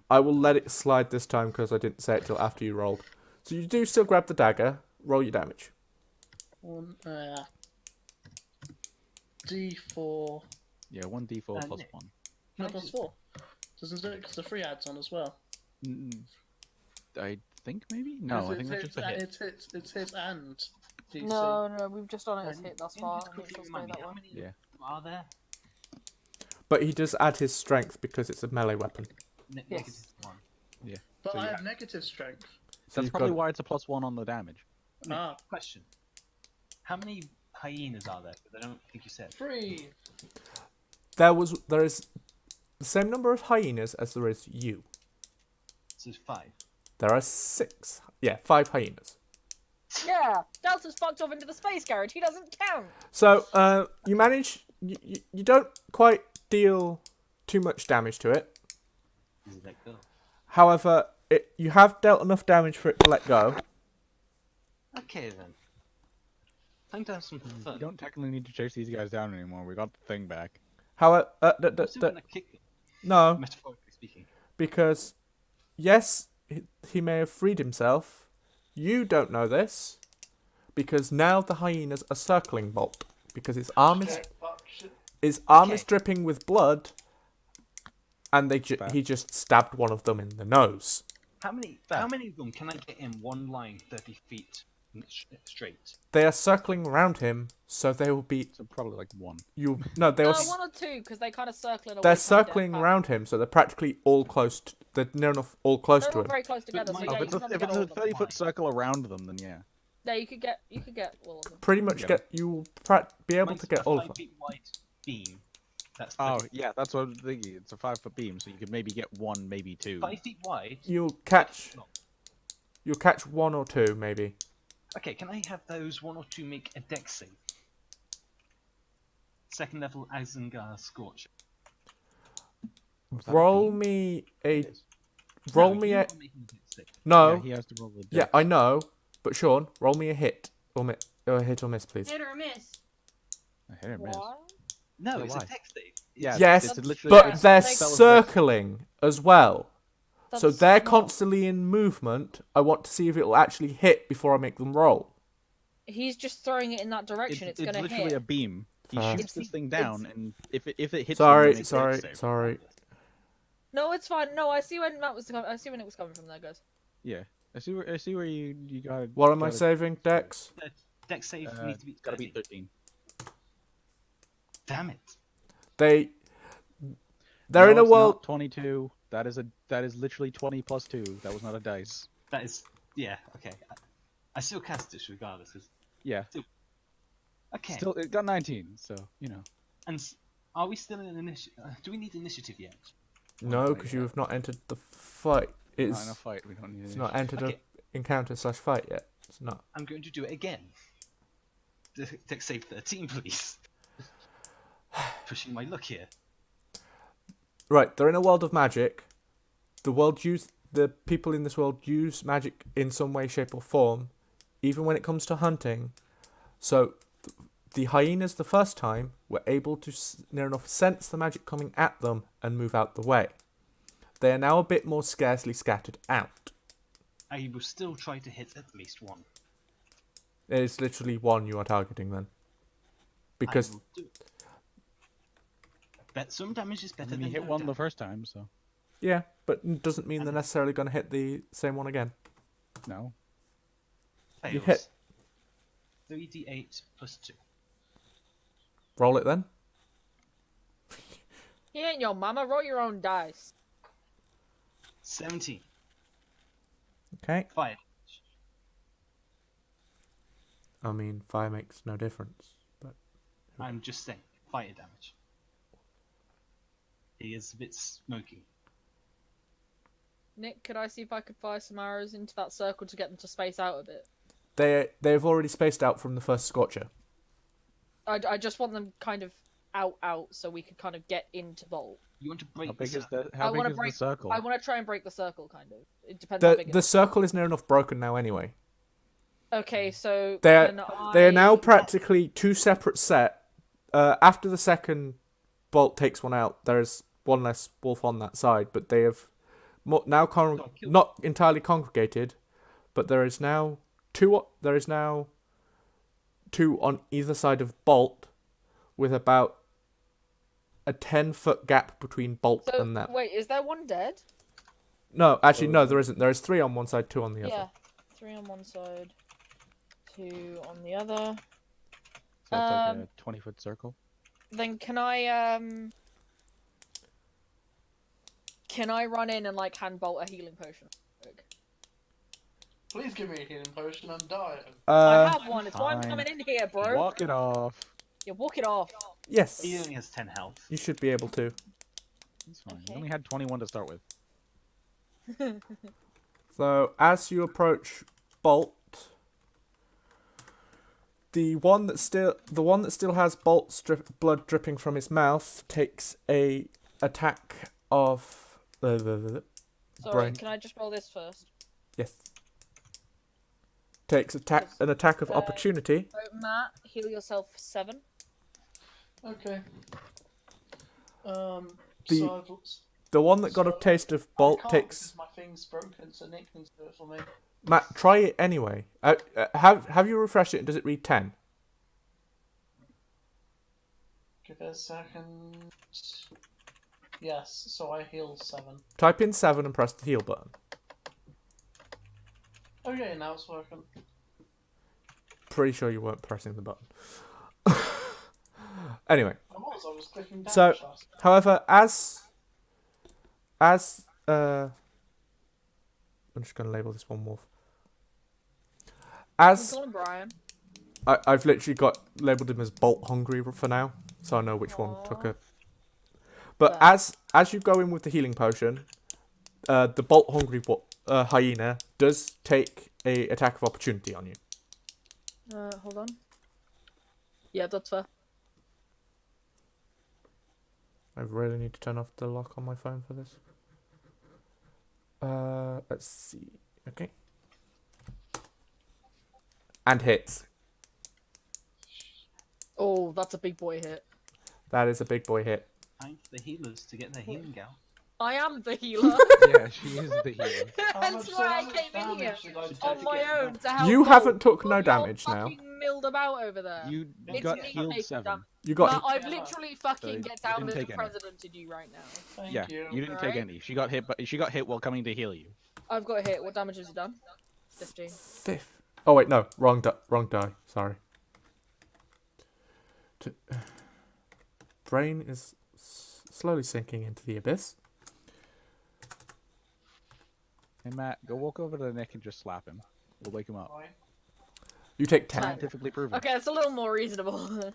I will let it slide this time because I didn't say it till after you rolled. So you do still grab the dagger. Roll your damage. 1. D4. Yeah, 1d4 plus Nick. 1. No, I plus just- 4. Doesn't do it because the 3 adds on as well. I think maybe? No, I think that's just a hit. It's hit and DC. No, we've just done it as And hit thus Can you far. just and it quickly shall stay remind me, that how way. many Yeah. are there? But he does add his strength because it's a melee weapon. Negative Yes. 1. But So I yeah. have negative strength. So That's you've probably got- why it's a +1 on the damage. Ah, Question. How many hyenas are there? Because I don't think you said. 3. There is the same number of hyenas as there is you. So it's 5. There are 6. Yeah, 5 hyenas. Yeah, Delta's fucked off into the space garage. He doesn't count. So you manage. You don't quite deal too much damage to it. Does it let go? However, you have dealt enough damage for it to let go. Okay then. Time to have some You fun. don't technically need to chase these guys down anymore. We got the thing back. However, I'm still gonna kick them, no, metaphorically speaking. because yes, he may have freed himself. You don't know this because now the hyenas are circling Bolt because his arm is Okay. dripping with blood, and he just stabbed one of them in the nose. How many of them can I get in one line 30 feet straight? They are circling around him, so they will be So probably like 1. they will. 1 or 2, because they kind of circling away. They're from circling Death around him, so they're practically all close. They're near enough all close They're to all him. very close together, so my- yeah, if you it's can a, never if get it's all a of them. 30-foot circle around them, then yeah. Yeah, you could get all of them. Pretty much Yeah. get you will be able Mine's to get a all of 5 them. feet wide beam. That's Oh 30 yeah, that's what I'm thinking. It's a 5-foot beam, so you could maybe get one, maybe two. 5 feet wide. You'll 30 catch feet long. one or two maybe. Okay, can I have those 1 or 2 make a dex save? Second level Isengard Scorch. Was that a Roll beam? me It a is. roll No, me you a are making a dex save. no. Yeah, he has to roll the. Yeah, dex. I know, but Sean, roll me a hit or a hit or miss, please. Hit or miss. A hit or miss. What? No, Yeah, it's why? a dex save. Yeah, Yes, it's literally. but Yeah, they're like- circling as well. So That's they're not- constantly in movement. I want to see if it'll actually hit before I make them roll. He's just throwing it in that direction. It's, gonna literally hit. a beam. He Fair. shoots this It's- thing it's- down, and if it hits Sorry, them, it makes a dex save. sorry. No, it's fine. No, I see when I see when it was coming from there, guys. Yeah, I see where you got it. What am I saving, Dex? Dex save needs to be It's gotta be 13. 13. Damn it. They're No, in a it's world. not 22. That is literally 20 plus 2. That was not a dice. That is, yeah, okay. I still cast this regardless. 'Cause- Yeah. Okay. Still, it got 19. So And are we still in initiative? Do we need initiative yet? No, because you have not entered the fight. not in It's a fight. We don't need. it's not initiative. entered Okay. a encounter/fight yet. It's not. I'm going to do it again. Dex save 13, please. Pushing my luck here. Right, they're in a world of magic. The people in this world use magic in some way, shape, or form, even when it comes to hunting. So, the hyenas the first time were able to near enough sense the magic coming at them and move out the way. They are now a bit more scarcely scattered out. I will still try to hit at least one. It is literally one you are targeting then, because I will do it. Bet some damage is better And than he hit no one the damage. first time, so yeah, but it doesn't mean they're necessarily going to hit the same one again. no. You Fails. hit. 3d8 plus 2. Roll it then. He ain't your mama. Roll your own dice. 17. Okay. Fire. I mean, fire makes no difference, but I'm just saying, fire damage. He is a bit smoky. Nick, could I see if I could fire some arrows into that circle to get them to space out a bit? they've already spaced out from the first scorcher. I just want them kind of out, so we could kind of get into Bolt. You want to break How big the is circle. the? How big wanna is break- the circle? I want to try and break the circle, kind of. It depends how big it The is. circle is near enough broken now anyway. Okay, so They can are now I- practically two separate set. After the second bolt takes one out, there's one less wolf on that side, but they have now not entirely congregated, but there is now two. There is now two on either side of Bolt, with about a 10-foot gap between Bolt So, and them. wait, is there one dead? No, actually, no, there isn't. There is 3 on one side, 2 on the Yeah. other. 3 on one side, 2 on the other. So it's like a 20-foot circle. Then can I run in and like hand Bolt a healing potion? Please give me a healing potion, I'm dying. I have one. It's why I'm fine. coming in here, bro. Walk it off. Yeah, walk it off. Yes, He only has 10 health. you should be able to. That's fine. Okay. You only had 21 to start with. So, as you approach Bolt, the one that still has Bolt's blood dripping from his mouth takes a attack of Sorry, Brain. can I just roll this first? yes. Takes an attack of opportunity. So, Matt, heal yourself for 7. Okay. The- So The one that got a taste of Bolt I can't takes. because my thing's broken, so Nick can do it for me. Matt, try it anyway. Have you refreshed it? And does it read 10? Give it a second. Yes, so I heal 7. Type in 7 and press the heal button. Okay, now it's working. Pretty sure you weren't pressing the button. Anyway, I was clicking down. So- fast. however, as I'm just going to label this one wolf. as call him Brian. I've literally got labeled him as bolt hungry for now, so I know which one took Aw. it. But Fair. as you go in with the healing potion, the bolt hungry hyena does take a attack of opportunity on you. Hold on. Yeah, that's fair. I really need to turn off the lock on my phone for this. Let's see. Okay. And hits. Oh, that's a big boy hit. That is a big boy hit. Time for the healers to get their healing out. I am the healer. Yeah, she is the healer. That's why I came in here on my own to help. You out. haven't took no You're damage now. fucking milled about over there. You It's got me healed making 7. damage. You No, got I've literally fucking So get you down didn't to the take any. presidented you right now. Thank Yeah, you. you didn't take Alright. any. She got hit, but she got hit while coming to heal you. I've got hit. What damage has it done? 15. fifth. Oh wait, no, wrong die. Sorry. Brain is slowly sinking into the abyss. Hey Matt, go walk over to the neck and just slap him. We'll wake him up. Right. You take 10. Scientifically proven. Okay, it's a little more reasonable.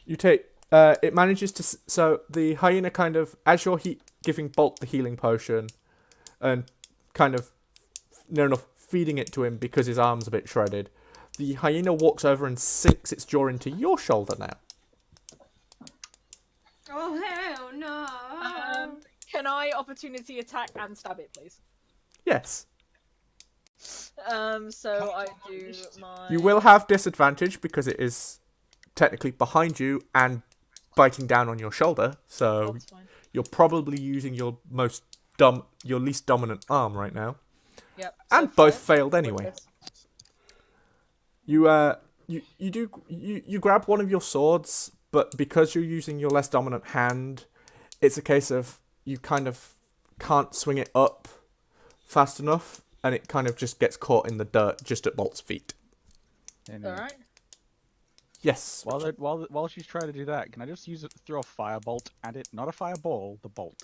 You take. It manages to. So the hyena kind of, as you're giving Bolt the healing potion, and kind of near enough feeding it to him because his arm's a bit shredded, the hyena walks over and sinks its jaw into your shoulder now. Oh hell no! Can I opportunity attack and stab it, please? Yes. So I do my. You will have disadvantage because it is technically behind you and biting down on your shoulder. So That's fine. you're probably using your your least dominant arm right now, Yep. and so both 5. failed anyway. You grab one of your swords, but because you're using your less dominant hand, it's a case of you kind of can't swing it up fast enough, and it kind of just gets caught in the dirt just at Bolt's feet. And, All right. Yes. while she's trying to do that, can I just throw a firebolt at it? Not a fireball, the bolt.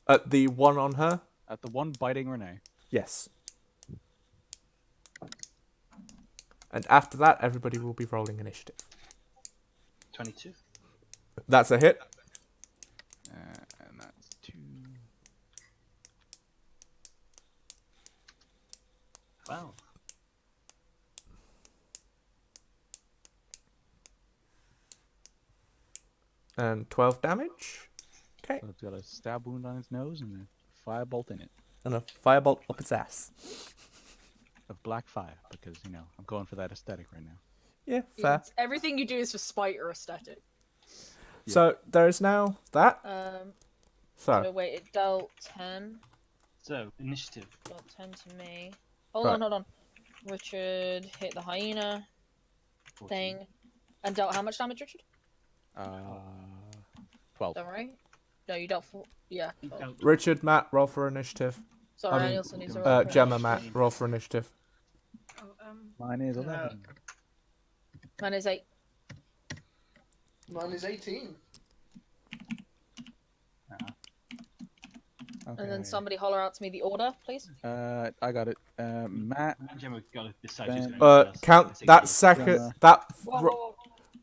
At the one on her? At the one biting Renee. Yes. And after that, everybody will be rolling initiative. 22. That's a hit. And that's 2. Wow. And 12 damage. Okay. So it's got a stab wound on its nose and a firebolt in it. And a firebolt up its ass. Of black fire, because, you know, I'm going for that aesthetic right now. Yeah, fair. Everything you do is for spite or aesthetic. So there is now that. So So wait, it dealt 10. So, initiative. Dealt 10 to me. Hold Right. on. Richard hit the hyena 14. thing. And dealt how much damage, Richard? 12. Is that right? No, you dealt 4. Yeah. You 12. don't- Richard, Matt, roll for initiative. Sorry, I mean, I also need to roll. for Gemma, initiative. Matt, roll for initiative. Oh, Mine is 11. Mine is 8. Mine is 18. Okay. And then somebody holler out to me the order, please. I got it. Matt, Matt and Gemma got to decide who's Ben- going first. Count It's that 18. second. Gemma. That Whoa, ro- whoa, whoa.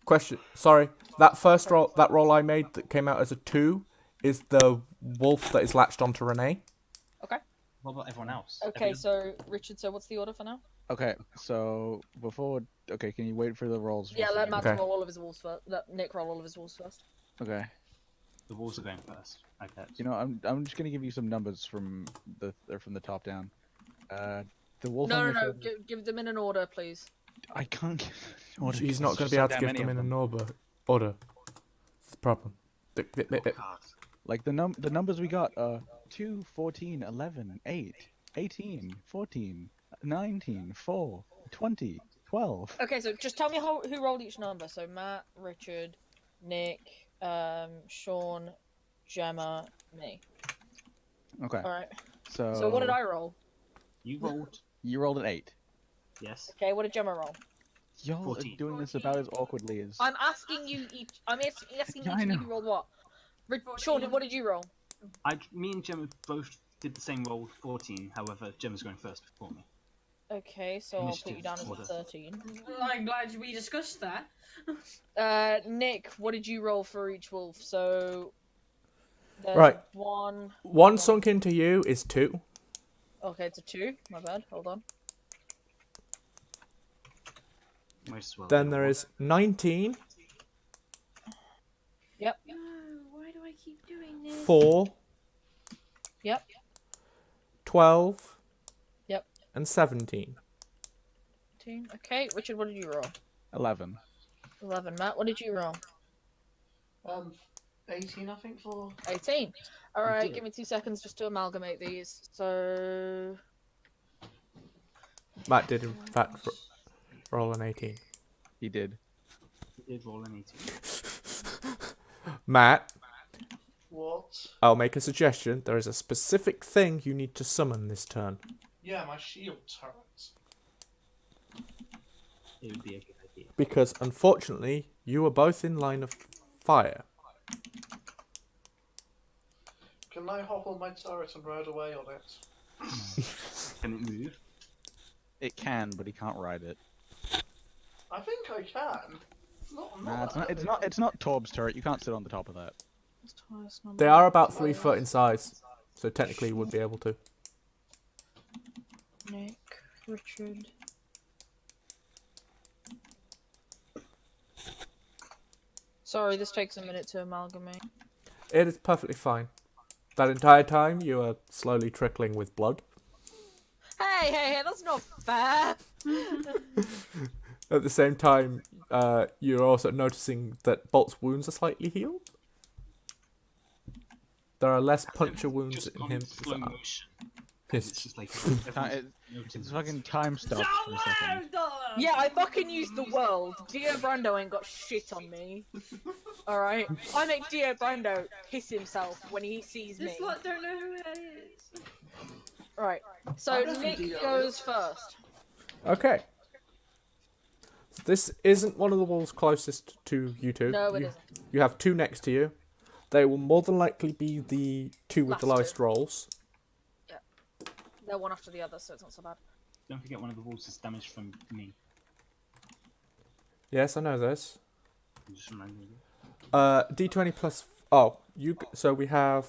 question. Sorry, that first roll. That roll I made that came out as a 2 is the wolf that is latched onto Renee. What about everyone else? Okay, so Richard, so what's the order for now? okay, so before... Okay, can you wait for the rolls? Yeah, let Matt Okay. roll all of his wolves first. Let Nick roll all of his wolves first. Okay. The walls are going first. Okay. You know, I'm just gonna give you some numbers from the top down. The wolf on No, your no, no. shoulder- Give them in an order, please. I can't give an order He's 'cause not going there's to be so able to damn give many them of in an order. It's the problem. Like the numbers we got are 2, 14, 11, 8, 18, 14, 19, 4, 20, 12. Okay, so just tell me who rolled each number. So Matt, Richard, Nick, Sean, Gemma, me. Okay. All right. So So what did I roll? You rolled. You rolled an 8. Yes. Okay, what did Gemma roll? Y'all are 14. doing this about as awkwardly as... I'm asking you each. I'm asking Yeah, each I of you know. who rolled what. Sean, what did you roll? Me and Gemma both did the same roll, 14. However, Gemma's going first before me. Okay, so I'll put you down as a Order. 13. I'm glad we discussed that. Nick, what did you roll for each wolf? So there's Right. one. sunk into you is 2. Okay, it's a 2. My bad. Hold on. Most well. Then there is 19, Yep. No, why do I keep doing this? 4, Yep. 12, Yep. and 17. 13. Okay, Richard, what did you roll? 11. 11. Matt, what did you roll? 18, I think, for. 18. All right, did. give me 2 seconds just to amalgamate these. So Matt did, in fact, roll an 18. He did. He did roll an 18. Matt, What? I'll make a suggestion. There is a specific thing you need to summon this turn. Yeah, my shield turret. It would be a good idea. Because, unfortunately, you are both in line of fire. Can I hop on my turret and ride away on it? Can it move? It can, but he can't ride it. I think I can. It's not. Nah, it's not. It's not. It's not Torb's turret. You can't sit on the top of that. They are about 3 foot in size, so technically you would be able to. Nick, Richard. Sorry, this takes a minute to amalgamate. It is perfectly fine. That entire time, you are slowly trickling with blood. Hey, that's not fair. At the same time, you're also noticing that Bolt's wounds are slightly healed. There are less puncture wounds Just in on him. slow motion. It's His, just like It's fucking time stopped for a second. Yeah, I fucking used the world. Dio Brando ain't got shit on me. Alright? I make Dio Brando piss himself when he sees me. This lot don't know who it is. Right. So I don't Nick think Dio goes is. first. okay. So this isn't one of the walls closest to you two. No, it you, isn't. You have 2 next to you. They will more than likely be the 2 with the Last lowest two. rolls. They're one after the other, so it's not so bad. Don't forget one of the walls is damaged from me. Yes, I know this. I'm just reminding you. D20 plus. Oh, so we have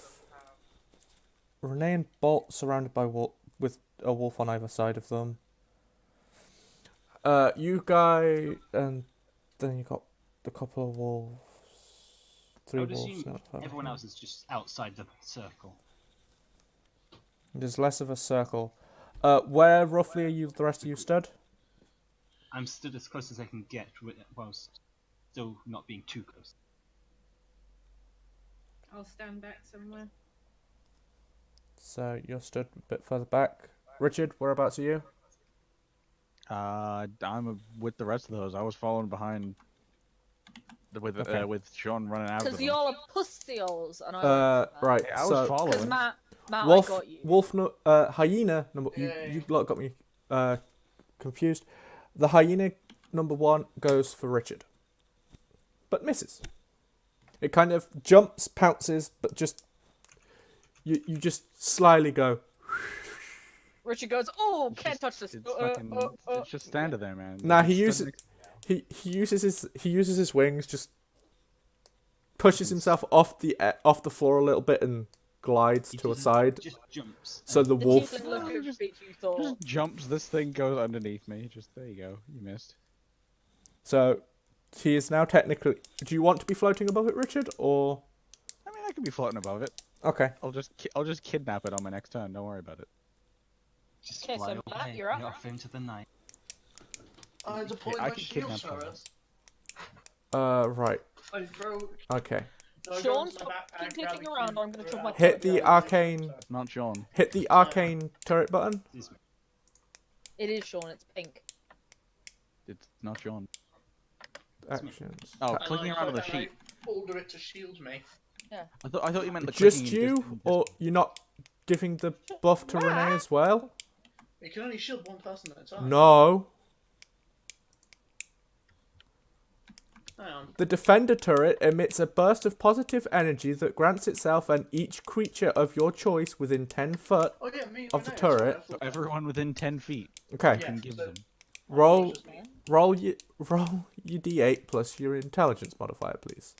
Renee and Bolt surrounded by with a wolf on either side of them. You guy, and then you got the couple of wolves. I 3 would wolves. assume outside. everyone else is just outside the circle. There's less of a circle. Where roughly are you? The rest of you stood? I'm stood as close as I can get whilst still not being too close. I'll stand back somewhere. So you're stood a bit further back. Richard, whereabouts are you? I'm with the rest of those. I was following behind Okay. with Sean running out of Because them. y'all are pussyholes, and I Right. Hey, I was so following. Because Matt, Wolf, I got you. hyena number. Yay. You lot got me confused. The hyena number 1 goes for Richard, but misses. It kind of jumps, pounces, but just you just slyly go. Richard goes, oh, can't touch this. It's fucking. It's just standing there, man. Nah, It he just uses doesn't he uses his wings, just pushes himself off the floor a little bit and glides He to a just- side. Just jumps. So the The wolf. tiefling look of Just- bitch you thought. just jumps. This thing goes underneath me. Just there you go. You missed. So he is now technically. Do you want to be floating above it, Richard, or I mean, I could be floating above it. okay? I'll just kidnap it on my next turn. Don't worry about it. Just Okay, fly so Matt, away. you're up. Off into the night. I deploy I my can shield kidnap turret. Right. I throw. Okay. I go Sean, into stop my backpack, clicking grab the around, shield I'm gonna turret chop my out. Hit the arcane. Not Sean. Hit the arcane turret button. Excuse me. It is Sean, it's pink. It's not Sean. Actions. Oh, And clicking I around on the put- and sheet. I order it to shield me. I thought you meant the Just clicking you, just- or you're not giving the buff to Renee as well? You can only shield one person at a time. No. Hang on. The defender turret emits a burst of positive energy that grants itself and each creature of your choice within 10 foot. Oh yeah, me. Of the no, sorry, turret. I So thought- everyone within 10 feet Okay. you can give so- them. Roll Just me. roll your d8 plus your intelligence modifier, please.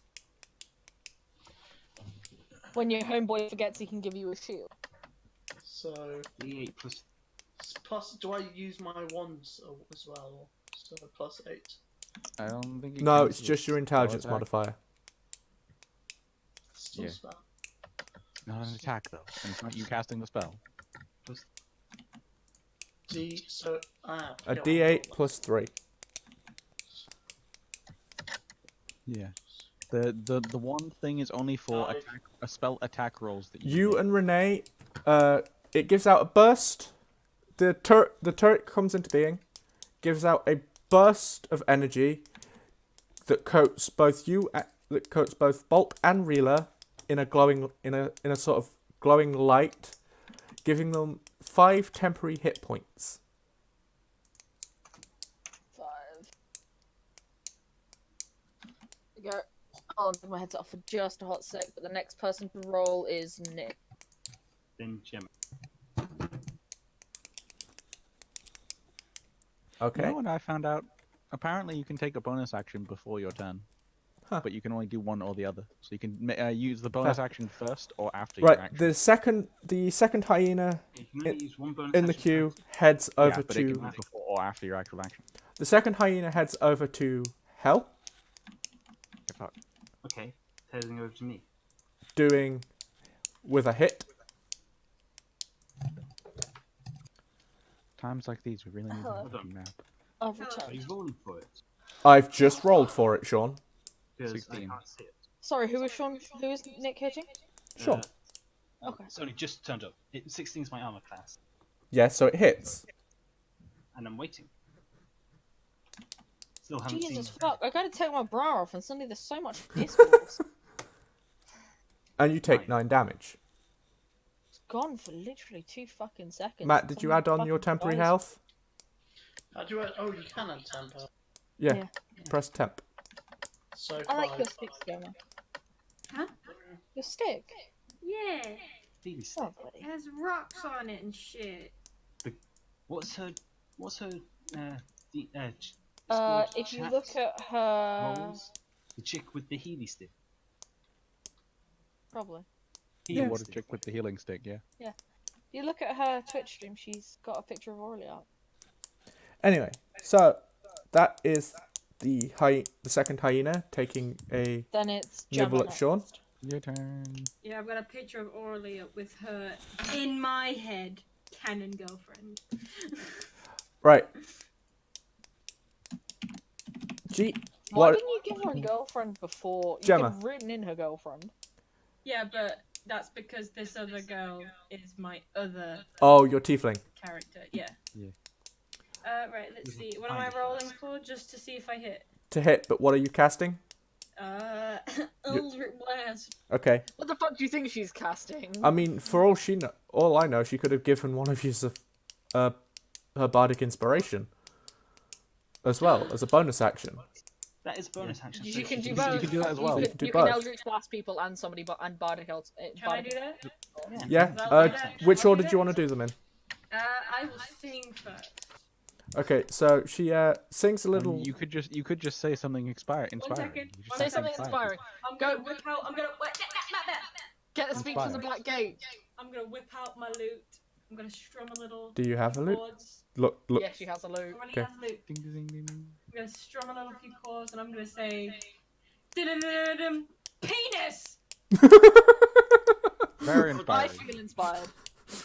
When your homeboy forgets, he can give you a shield. So D8 plus. plus, do I use my wands as well? So +8. I don't think it No, counts it's as just your spell intelligence attack. modifier. Still Yeah. spell. Not an attack though, and it's not you casting the spell. D. So A forget what d8 I plus 3. Yeah. The one thing is only for Five. spell attack rolls that You make. and Renee, it gives out a burst. The turret comes into being, gives out a burst of energy that coats both Bolt and Reeler in a sort of glowing light, giving them 5 temporary hit points. 5. Go. I'll take my headset off for just a hot sec, but the next person to roll is Nick. Then Gemma. Okay. You know what I found out? Apparently you can take a bonus action before your turn. Huh. But you can only do one or the other. So you can use the bonus action first or after your Right. action. The second hyena You can only use one bonus in the action queue per heads Yeah, over but it can to be before or after your actual action. the second hyena heads over to Hell, Yeah, fuck. turn. Okay, heading over to me. doing with a hit. Times like these, we really need Hello. a fucking map. I've Are returned. you rolling for it? I've just rolled for it, Sean. Because I 16. can't see it. Sorry, who is Sean? Who is Nick hitting? Sure. Okay. It's only just turned up. 16 is my armor class, Yeah, so it hits. and I'm waiting. Still haven't Jesus seen. fuck! I gotta take my bra off, and suddenly there's so much discourse. And you take 9 damage. It's gone for literally 2 fucking seconds. Matt, did you add on your temporary health? How do I? Oh, you can add temper. Yeah. Yeah. Press temp. So I like 5. your stick, Gemma. Huh? Your stick? Yeah, Really sick. Oh, buddy. it has rocks on it and shit. What's her? The edge? If you look at her... Rolls? The chick with the Healy stick. Probably. The Healing water stick. chick with the healing stick, yeah. If you look at her Twitch stream, she's got a picture of Orly up. Anyway, so that is the second hyena taking a Then it's nibble Gemma at Sean. next. Your turn. Yeah, I've got a picture of Orly with her in my head canon girlfriend. Right. Gee, Why what? didn't you give her a girlfriend before? You Gemma. could have written in her girlfriend. Yeah, but that's because this other girl is my other Oh, your tiefling. character. Yeah. Yeah. Right, let's see. What am I rolling for? Just to see if I hit. To hit, but what are you casting? Eldritch Blast. Okay. What the fuck do you think she's casting? I mean, for all I know, she could have given one of you her bardic inspiration as well as a bonus action. That is bonus action. You so can she do can- both. you can do that as well. You You can, can do you can both. Eldritch Blast people and somebody, and Bardic Health. Can I do that? Yeah. Well, Which I'll order do do you that. want to do them in? I will sing first. Okay, so she sings a little. You could just say something inspiring. second. You just Say say something inspiring. I'm gonna whip out. I'm gonna Get the speech from the Inspired. Black Gate. I'm gonna whip out my lute. I'm gonna strum a little Do you have a lute? chords. Look. Yeah, she has a loot. Already Okay. have lute. Ding, ding, ding, ding. I'm gonna strum a little few chords and I'm gonna say, "Dum-dum-dum-dum, penis." Very I inspiring. feel inspired.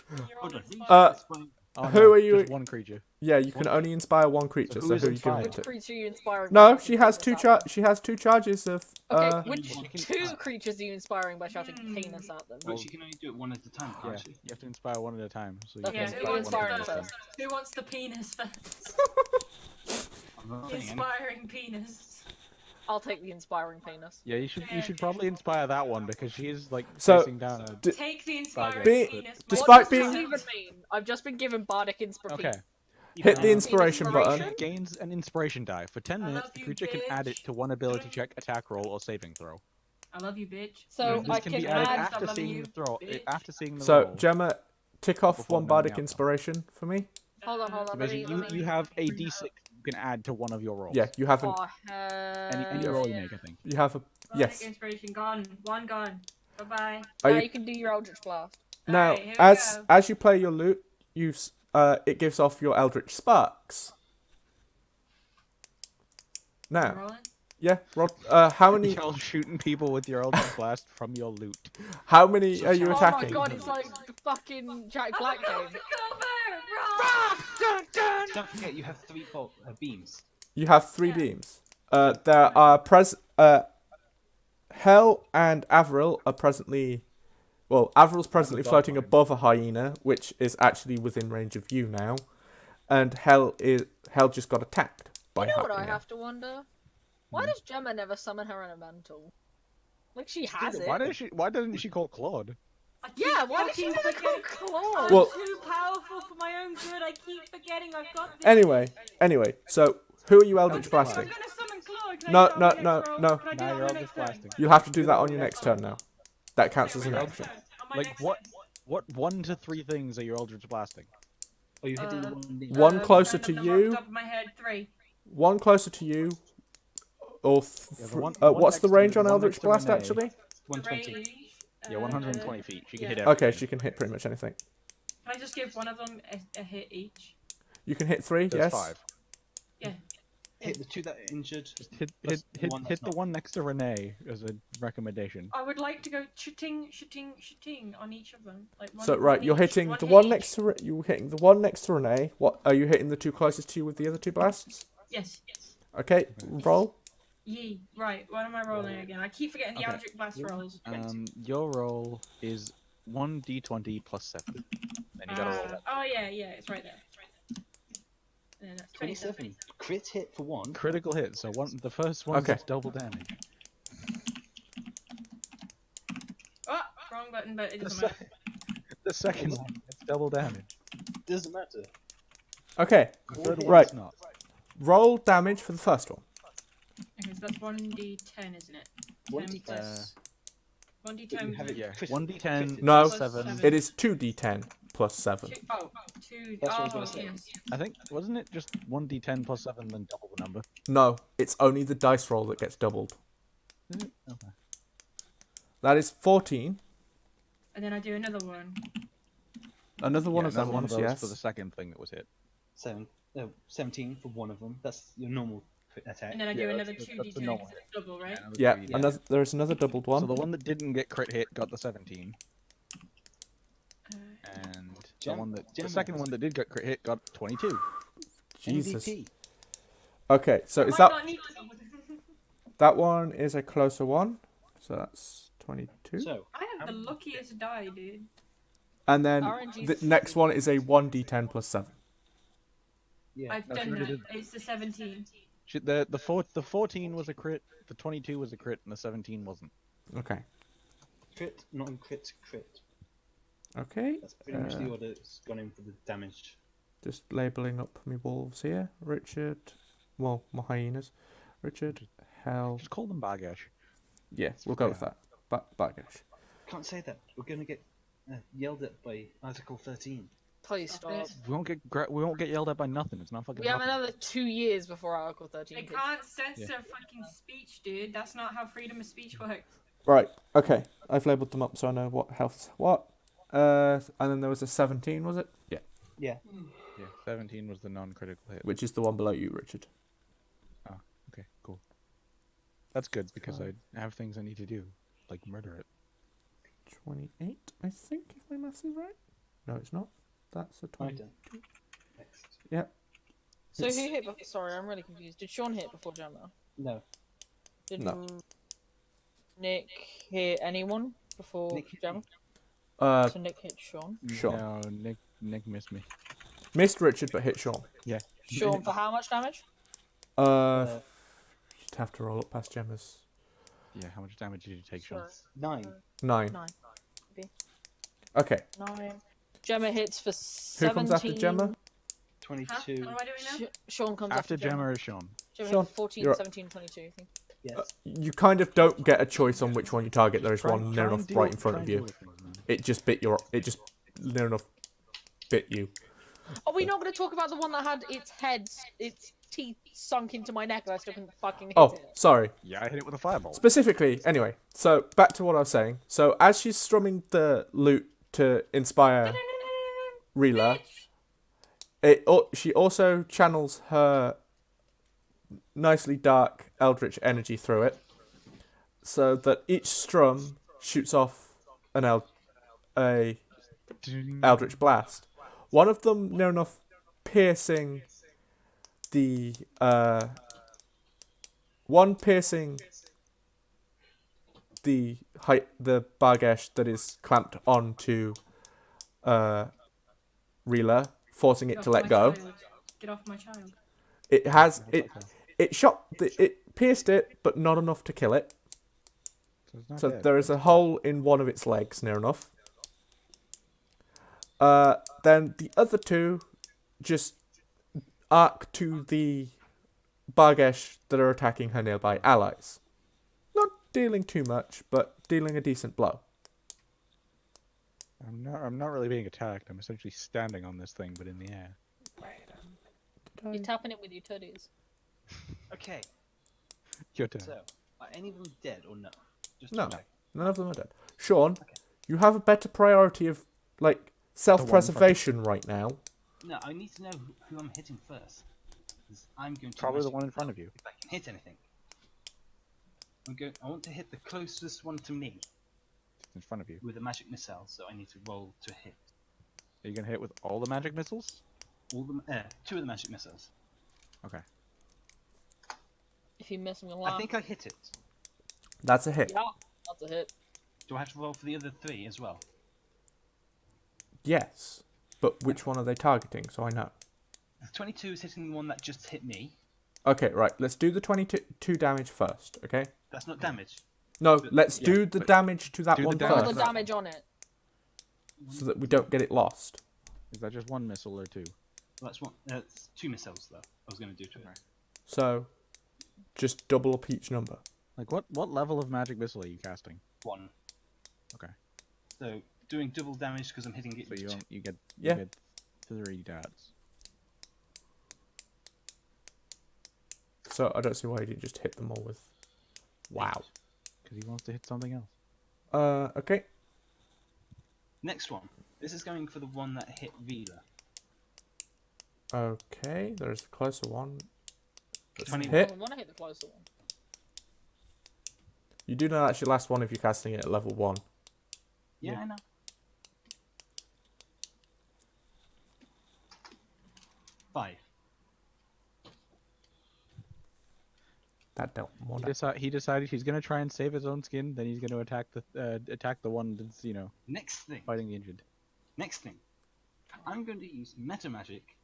You're Hold all on. inspired. That's fine. Oh, Who no, are you- Just one creature. Yeah, you can only inspire one creature. who So is who are you giving inspired? it to? Which creature are you inspiring? No, by she has shouting two penis at them? She has 2 charges of. Okay, which You can- 2 creatures are you inspiring by shouting Hmm. penis at them? But she can only do it one at a time, Yeah, can't she? you have to inspire one at a time. So you Okay, Yeah, can so who you wants inspire the him first? first. Who wants the penis first? I'm not saying anything. Inspiring penis. I'll take the inspiring penis. Yeah, you should probably inspire that one because she is like So, facing down a. Take the inspiring Be- penis. despite What does being- this even mean? I've just been given bardic inspiration. Okay. Hit can the add- inspiration button. Inspiration? Gains an inspiration die. For 10 I minutes, love the you, creature can add it bitch. to one ability check, attack roll, or saving throw. I love you, bitch. So This I can can be added add. Stop after loving seeing you, the throw. bitch. After seeing the So roll. Gemma, tick off Before one knowing the bardic outcome. inspiration for me. Hold on, hold So on. basically, you have a d6 you can add to one of your rolls. Yeah, you have an, Oh, Any roll you make, I think. you have a Bardic yes. Inspiration gone. One gone. Bye bye. Are Now you- you can do your Eldritch Blast. Now, Alright, here we as go. as you play your loot, it gives off your Eldritch Sparks. Now, Rolling. yeah, Rod, how many You're shooting people with your Eldritch Blast from your loot. how many are you Oh my attacking? god, it's like the fucking Jack Black game. Don't forget, you have 3 beams. You have 3 beams. There are Hell and Avril are presently. Well, Avril's presently above floating mine. above a hyena, which is actually within range of you now, and Hell just got attacked by You know a what I hyena. have to wonder? Why does Gemma never summon her elemental? Like she has it. Why doesn't she call Claude? Yeah, why does she never call I'm Claude? Well- too powerful for my own good. I keep forgetting I've got this. Anyway, so who are you Eldritch I'm blasting? gonna summon Claude. Can I No, do it on no, my next no, roll? no. Can I do Now it on you're my Eldritch next turn? blasting. You'll have to do that on your next turn now. That counts as an Okay, action. on my Like next what? turn. What 1 to 3 things are you Eldritch blasting? Oh, you're hitting the Uh, one beam. One closer Off to the you. top of my head, 3. One closer to you, or Yeah, the one what's next the to range you, on the one Eldritch next to Blast Renee. actually? 120. Range, Yeah, 120 feet. She can yeah. hit everything. Okay, she can hit pretty much anything. Can I just give one of them a hit each? You can hit 3, There's yes. 5. Yeah. Hit the 2 that are injured. Just hit Plus the one hit that's the not. one next to Renee as a recommendation. I would like to go shooting on each of them. Like one, So right, one you're each, hitting the hit one each. next to you're hitting the one next to Renee. What are you hitting the 2 closest to you with the other 2 blasts? Yes. Okay, roll. Yee. Right. What am I rolling again? I keep forgetting the Okay. Eldritch Blast rolls. Your roll is 1d20 plus 7. Then you gotta roll that. Oh yeah, it's right there. And then that's 27. Crit hit for 1. Critical hit. So the first one Okay. gets double damage. Oh, wrong button, but it The, doesn't se- matter. the second one gets double damage. Doesn't matter. Okay, The third one Right. is not. roll damage for the first one. Okay, so that's 1d10, isn't it? 1d10. 10 plus 1d10. But you have it- Yeah, Crit- 1d10 crit- No, Plus 7. seven. it is 2d10 plus 7. Two, oh, 2. That's what I was Oh, gonna say. yes. I think, wasn't it just 1d10 plus 7 then double the number? No, it's only the dice roll that gets doubled. Is it? Okay. That is 14. And then I do another one. Another one Yeah, of them another one of ones, those yes. for the second thing that was hit. 17 for one of them. That's your normal crit attack. And then I do Yeah, another that's a 2d10 normal because it's double, right? Another Yeah, 3d10. there is another doubled one. So the one that didn't get crit hit got the 17, Uh, and the Gem- one that the Gemma second has- one that did get crit hit got 22. Jesus. MVP. Okay, so is might that not need to- that one is a closer one? So that's 22. So, I have the luckiest die, dude. And then RNG the next one is a 1d10 plus 7. yeah. I've No, done she already that. did. It's the 17. The 14 was a crit, the 22 was a crit, and the 17 wasn't. Okay. Crit, non-crit, crit. Okay. That's pretty much the order it's gone in for the damage. Just labelling up my wolves here. Richard. Well, my hyenas. Richard. Hell. Just call them Bagash. Yeah, we'll go with that. Baggage. Can't say that. We're gonna get yelled at by Article 13. Please stop. We won't get yelled at by nothing. It's not fucking. We have nothing. another 2 years before Article 13. They kicks. can't censor fucking speech, dude. That's not how freedom of speech works. Right. Okay. I've labelled them up so I know what health's what. And then there was a 17, was it? Yeah. Yeah. Yeah, 17 was the non-critical hit. Which is the one below you, Richard. Okay, cool. That's good because I have things I need to do, like murder it. 28, I think, if my maths is right. No, it's not. That's a 20. Right then. Next. Yep. So It's- who hit before? Sorry, I'm really confused. Did Sean hit before Gemma? No. Did No. Nick hit anyone before Nick hit Gemma? me. So Nick hit Sean. Sean. No, Nick missed me. Missed Richard, but hit Sean. Yeah. Sean for how much damage? You'd have to roll up past Gemma's. Yeah, how much damage did you take, Sean? Sorry. 9. 9. 9. Okay. 9. Gemma hits for Who 17. comes after Gemma? Huh? 22. What am I doing now? Sean comes After Gemma. Gemma is shown. Gemma Sean, hit 14, you're up. 17, 22, I think. Yes. You kind of don't get a choice on which one you target. There is one near enough right in front of you. It just near enough bit you. Are we not going to talk about the one that had its teeth sunk into my neck and I still couldn't fucking hit Oh, it? sorry. Yeah, I hit it with a fireball. Specifically, anyway. So back to what I was saying. So as she's strumming the lute to inspire Rila, she also channels her nicely dark eldritch energy through it, so that each strum shoots off a eldritch blast. One of them near enough piercing the the Bargesh that is clamped onto Rila, forcing it Get to off let my go. child. Get off my child. It pierced it, but not enough to kill it. So there is a hole in one of its legs near enough. Then the other two just arc to the Bargesh that are attacking her nearby allies. Not dealing too much, but dealing a decent blow. I'm not really being attacked. I'm essentially standing on this thing, but in the air. You're tapping it with your titties. Okay. Your turn. So, are any of them dead or no? Just No, to check. none of them are dead. Sean, you have a better priority of self-preservation right now. No, I need to know who I'm hitting first. 'Cause I'm going to Probably the magic one in front of you. if I can hit anything. I want to hit the closest one to me In front of you. with a magic missile, so I need to roll to hit. Are you gonna hit with all the magic missiles? Two of the magic missiles. Okay. If you miss, I'm gonna I laugh. think I hit it. That's a hit. Yeah, that's a hit. Do I have to roll for the other three as well? Yes. But which one are they targeting, so I know? The 22 is hitting the one that just hit me. Okay, right. Let's do the 22 damage first, okay? That's not damage. No, But- let's yeah, do the but damage to that do the one damage Roll first, the damage on it. so that we don't get it lost. Is that just one missile or two? Well, that's one. That's two missiles though. I was going to do to it. So, just double up each number. Like what level of magic missile are you casting? One. Okay. So doing double damage because I'm hitting it. So with two. you get Yeah. 3 darts. So I don't see why you didn't just hit them all with. Wow. Because he wants to hit something else. Okay. Next one. This is going for the one that hit Vila. Okay, there's a closer one. Let's 20 hit. I want to hit the closer one. You do know that's your last one if you're casting it at level 1. Yeah, Yeah. I know. 5. That dealt more He, damage. he decided he's gonna try and save his own skin. Then he's gonna attack the one that's Next thing. fighting the injured. Next thing. I'm going to use meta magic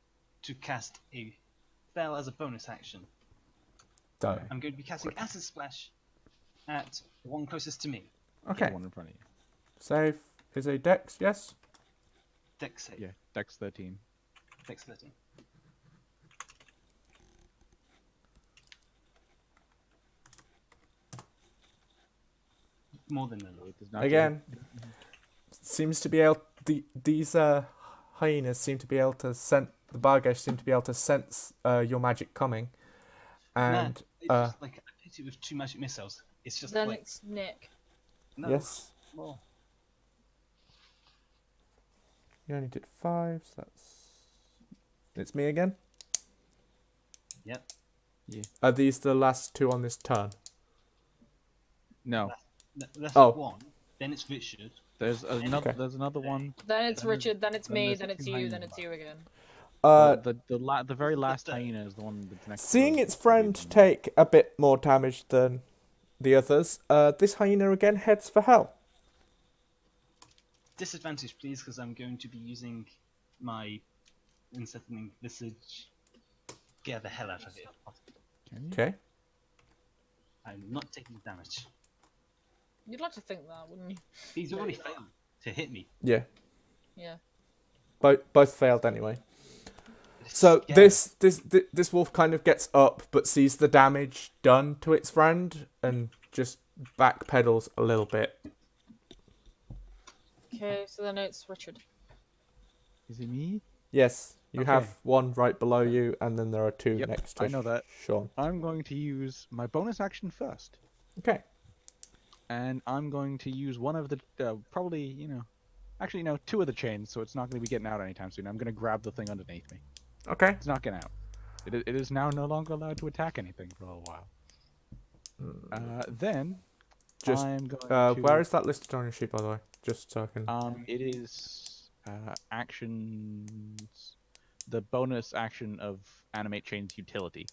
to cast a spell as a bonus action. So, I'm going to be casting Acid Splash at the one closest to me. okay. The one in front of you. Save is a dex, yes? Dex save. Yeah, Dex 13. Dex 13. More than enough. It does not Again, seems to be able. These hyenas seem to be able to sense. The Bargesh seem to be able to sense your magic coming, and It's just like I hit it with 2 magic missiles. It's just Then like it's Nick. no, yes, more. you only did 5. So it's me again. Yep. Are these the last 2 on this turn? No, That's Oh. 1. Then it's Richard. there's another. Okay. There's another one. Then it's Richard. Then it's then me. there's Then the it's two you. hyenas. Then it's you again. The very last hyena is the one that's next. Seeing to its friend take a bit more damage than the others, this hyena again heads for hell. Disadvantage, please, because I'm going to be using my unsettling visage. Get the hell out of it. Can you? Okay. I'm not taking damage. You'd like to think that, wouldn't you? He's already failed to hit me. Yeah. Yeah. Both failed anyway. So Scared. this wolf kind of gets up, but sees the damage done to its friend and just backpedals a little bit. Okay, so then it's Richard. Is it me? Yes, you Okay. have one right below you, and then there are two Yep, next to I know that. Sean. I'm going to use my bonus action first, Okay. and I'm going to use one of the probably actually no, two of the chains, so it's not going to be getting out anytime soon. I'm going to grab the thing underneath me. Okay. It's not getting out. It is now no longer allowed to attack anything for a little while. Then Just I'm going to. where is that listed on your sheet, by the way? Just so I can. It is actions. The bonus action of animate chain's utility.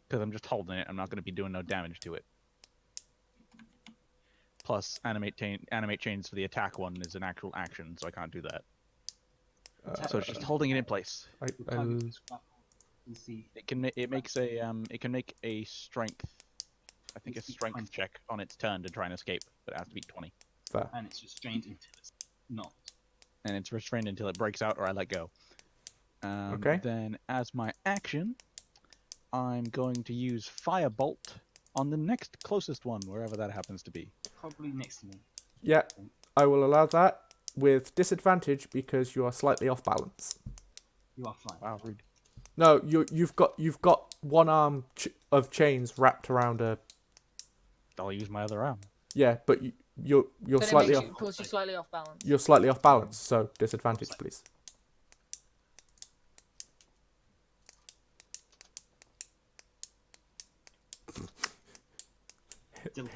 Because I'm just holding it, I'm not going to be doing no damage to it. Plus, animate chains for the attack one is an actual action, so I can't do that. So it's just holding it in place. It can make a strength. I think a strength check on its turn to try and escape, but it has to be 20. Fair. And it's restrained until it's not. And it's restrained until it breaks out or I let go. Okay. Then, as my action, I'm going to use Firebolt on the next closest one, wherever that happens to be. Probably next to me. Yeah, I will allow that with disadvantage because you are slightly off balance. You are fine. Wow, rude. No, you've got one arm of chains wrapped around a. I'll use my other arm. Yeah, but you're But slightly it off. makes you, pulls you slightly off balance. You're slightly off balance, so disadvantage, please.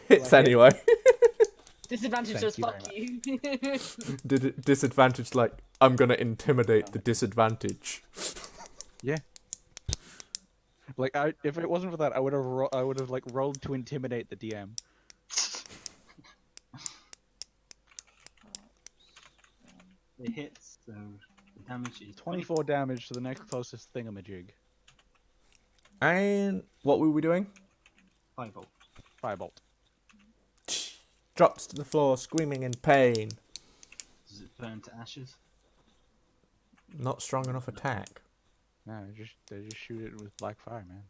Hits anyway. Disadvantage Thank says you fuck you. Disadvantage, like I'm gonna intimidate the disadvantage. Yeah. Like if it wasn't for that, I would have like rolled to intimidate the DM. It hits, so the damage is 24 damage to the next closest thingamajig. And what were we doing? 5 volt. Firebolt. Drops to the floor, screaming in pain. Does it burn to ashes? Not strong enough attack. No, they just shoot it with black fire, man.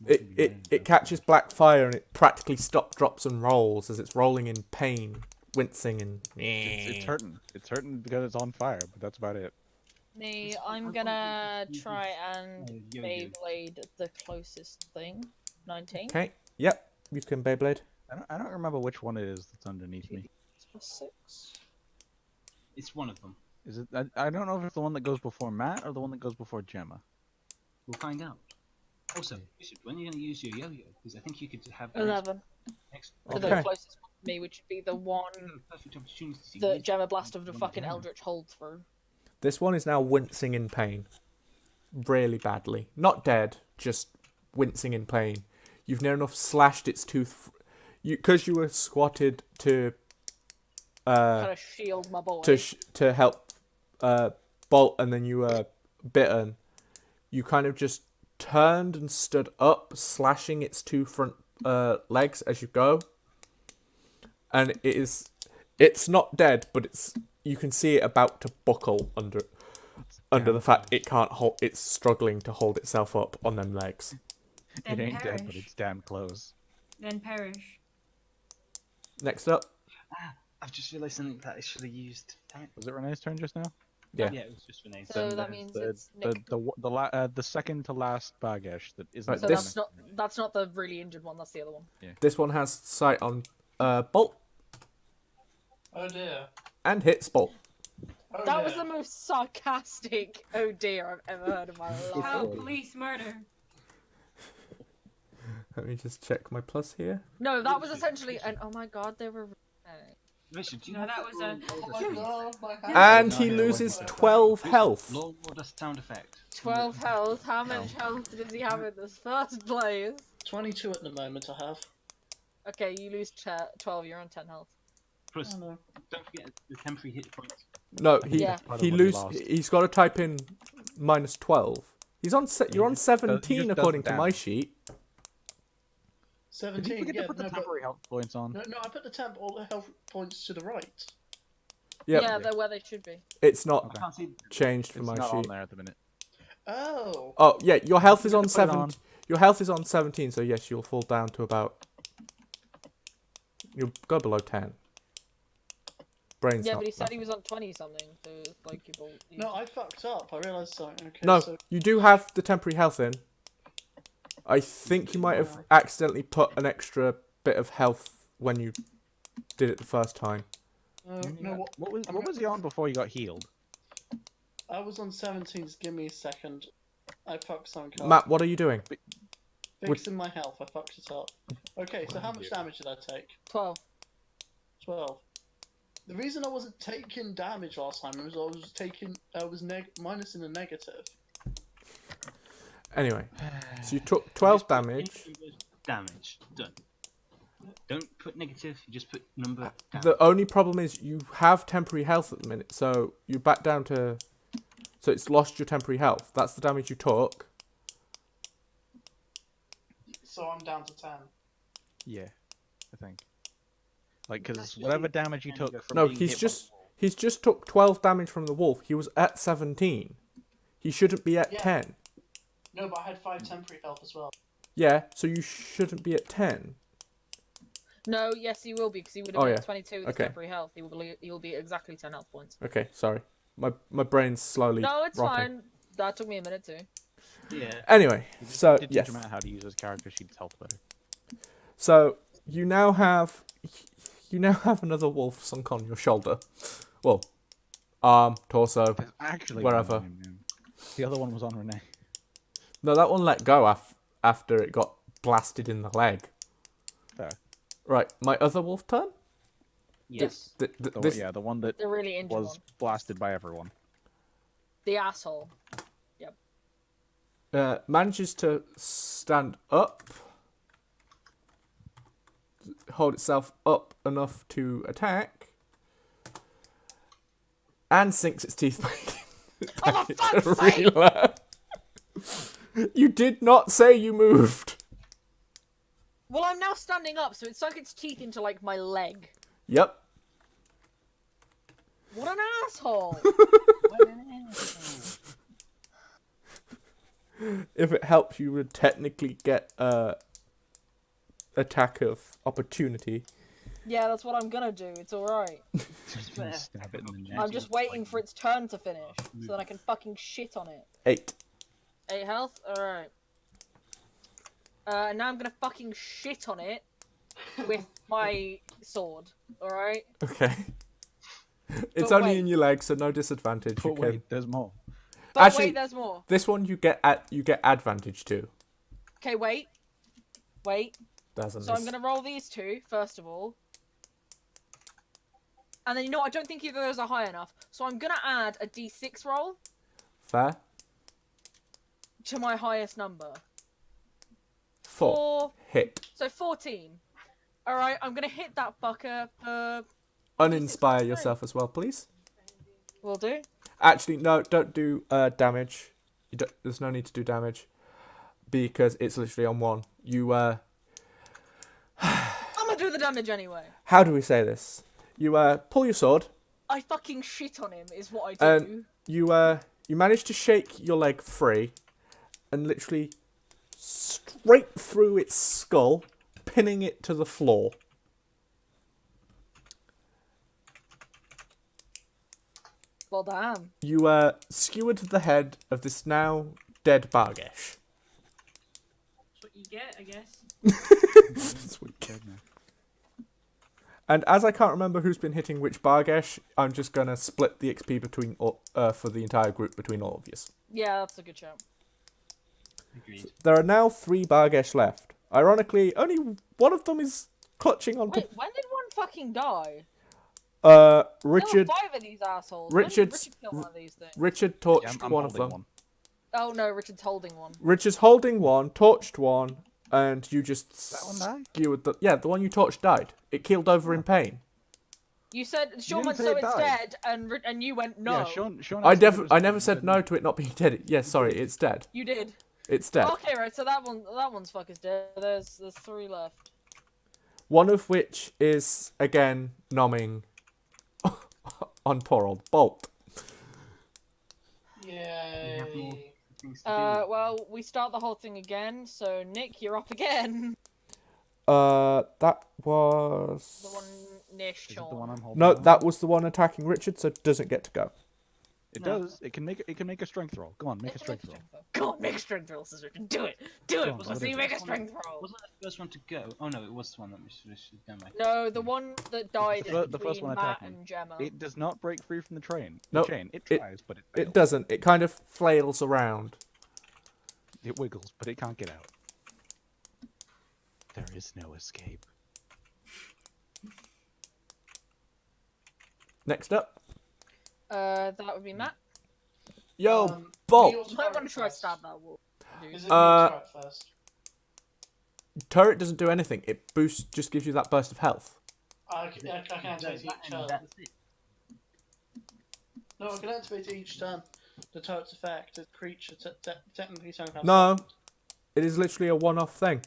It catches black fire and it practically drops and rolls as it's rolling in pain, wincing and. It's hurting. It's hurting because it's on fire, but that's about it. Me, I'm gonna try and Beyblade the closest thing. 19. Okay. Yep. You can Beyblade. I don't remember which one it is that's underneath me. Plus 6. It's one of them. Is it? I don't know if it's the one that goes before Matt or the one that goes before Gemma. We'll find out. Also, Richard, when are you going to use your yo-yo? Because I think you could have 11. next. For the closest one to me, which would be the one Perfect opportunity to that use Gemma Blast of the one fucking down. Eldritch hold through. This one is now wincing in pain. Really badly. Not dead, just wincing in pain. You've near enough slashed its tooth. Because you were squatted to. Kind of shield my boy. To help bolt, and then you were bitten. You kind of just turned and stood up, slashing its two front legs as you go. And it's not dead, but you can see it about to buckle under the fact it can't hold. It's struggling to hold itself up on them legs. Then It ain't perish. dead, but it's damn close. Then perish. Next up, I've just realised something that I should have used. Damn it. Was it Renee's turn just now? Yeah. Yeah, it was just Renee's. So Then that there's means the, it's Nick. the second to last Bagesh that isn't. Right, So this- that's not the really injured one. That's the other one. this one has sight on bolt Oh dear. and hits bolt. Oh That dear. was the most sarcastic oh dear I've ever heard in my life. How police murder. Let me just check my plus here. No, that was essentially an oh my god, they were. Richard, do you No, have that was a. Oh my god, my hand. And No, he no, loses wait. 12 health. Law order sound effect. 12 health. How much health does he have in this first place? 22 at the moment I have. Okay, you lose 12. You're on 10 health. Plus, Oh no. don't forget the temporary hit points. No, Yeah. part of he what he lose. lost. He's got to type in minus 12. You're on he just does 17 the according to my damage. sheet. Did you 17, forget yeah, to put the no, but, temporary health points on? no, I put the temp all the health points to the right. Yep. Yeah, they're where they should be. It's not I can't see. changed for It's my not on sheet. there at the minute. Oh. Oh yeah, your health is You on have to put it 7. on. Your health is on 17, so yes, you'll fall down to about. You'll go below 10. Brain's Yeah, not. but he said he was on 20 something, so like you. No, I fucked up. I realised something. Okay, No, so you do have the temporary health in. I think you might have accidentally put an extra bit of health when you did it the first time. no, What was he on before he got healed? I was on 17s. Give me a second. I fucked something up. Matt, what are you doing? Fixing my health. I fucked it up. Okay, so how much damage did I take? 12. 12. The reason I wasn't taking damage last time was I was minus in the negative. Anyway, so you took 12 damage. Damage done. Don't put negative. You just put number down. The only problem is you have temporary health at the minute, so you're back down to. So it's lost your temporary health. That's the damage you took. So I'm down to 10. Yeah, I think. Like, because whatever damage you took from No, being he's hit by just he's just took 12 damage from the wolf. He was at 17. He shouldn't be at Yeah. 10. No, but I had 5 temporary health as well. Yeah, so you shouldn't be at 10. No, yes, he will be because he would have Oh, been yeah. at 22 with Okay. temporary health. He will be exactly 10 health points. Okay, sorry. My brain's slowly No, it's rotting. fine. That took me a minute too. Yeah. Anyway, He just so did teach yes. him out how to use his character sheet's health better. So you now have another wolf sunk on your shoulder. Well, arm, torso. There's actually Wherever. one on him, yeah. The other one was on Renee. No, that one let go after it got blasted in the leg. Fair. Right, my other wolf turn. Yes. The one that The really injured was one. blasted by everyone. The asshole. Manages to stand up, hold itself up enough to attack, and sinks its teeth back Oh, for fuck's into sake! Reeler. You did not say you moved. Well, I'm now standing up, so it sunk its teeth into like my leg. Yep. What an asshole! If it helps, you would technically get attack of opportunity. Yeah, that's what I'm gonna do. It's alright. Stab it in the neck. I'm just waiting for its turn to finish, so that I can fucking shit on it. 8. 8 health? Alright. Now I'm gonna fucking shit on it with my sword. Alright? Okay. It's But only wait. in your leg, so no disadvantage. But You can. wait, there's more. But Actually- wait, there's more. This one you get advantage to. Okay, wait. Wait. Doesn't. So I'm gonna roll these two, first of all. And then, you know what, I don't think either of those are high enough. So I'm gonna add a d6 roll Fair. to my highest number. 4. Hit. So 14. Alright, I'm gonna hit that fucker for... Uninspire yourself as well, please. Will do. Actually, no, don't do damage. There's no need to do damage because it's literally on 1. You I'm gonna do the damage anyway. how do we say this? You pull your sword. I fucking shit on him is what I do. You manage to shake your leg free and literally straight through its skull, pinning it to the floor. Well, damn. You skewered the head of this now dead Bargesh. That's what you get, I guess. And as I can't remember who's been hitting which Bargesh, I'm just gonna split the XP between for the entire group between all of you. Yeah, that's a good shout. Agreed. There are now 3 Bargesh left. Ironically, only one of them is clutching on. Wait, when did one fucking die? Richard. There were 5 of these assholes. When did Richard's- Richard kill one of these things? Richard Yeah, torched I'm one of holding them. one. Oh no, Richard's holding one. Richard's holding one, torched one, and you just That one die? skewered the. Yeah, the one you torched died. It keeled over in pain. You said Sean didn't went say so it it's died. dead, and you went no. Yeah, Sean I asked if it was never dead, said you no to it not being dead. Yeah, sorry, it's dead. You did. It's dead. Okay, right. So that one's fucker's dead. There's 3 left. One of which is again nomming on poor old Bolt. We have more Yay. things to do. Well, we start the whole thing again. So Nick, you're up again. That was... The one near Is it Sean. the one I'm holding? No, on? that was the one attacking Richard, so it doesn't get to go. It No. does. It can make a strength roll. Go on, make a strength roll. Go on, make a strength roll, Scissor. Do it. Do Go it. on, Let's what see is you it? make a strength roll. Wasn't that the first one to go? Oh no, it was the one that we should have done. No, the one that died is The first between one Matt attacking. and Gemma. It does not break free from the train. Nope, Chain. It it- tries, but it It fails. doesn't. It kind of flails around. It wiggles, but it can't get out. There is no escape. Next up. That would be Matt. Yo, Do Bolt! your I want turret to try first. stab that wall. dude. Is it Uh, your turret first? Turret doesn't do anything. It boosts, just gives you that burst of health. I can activate each turn. That's it. No, I can activate it each turn. The turret's effect, the creature technically don't have. No. It is literally a one-off thing.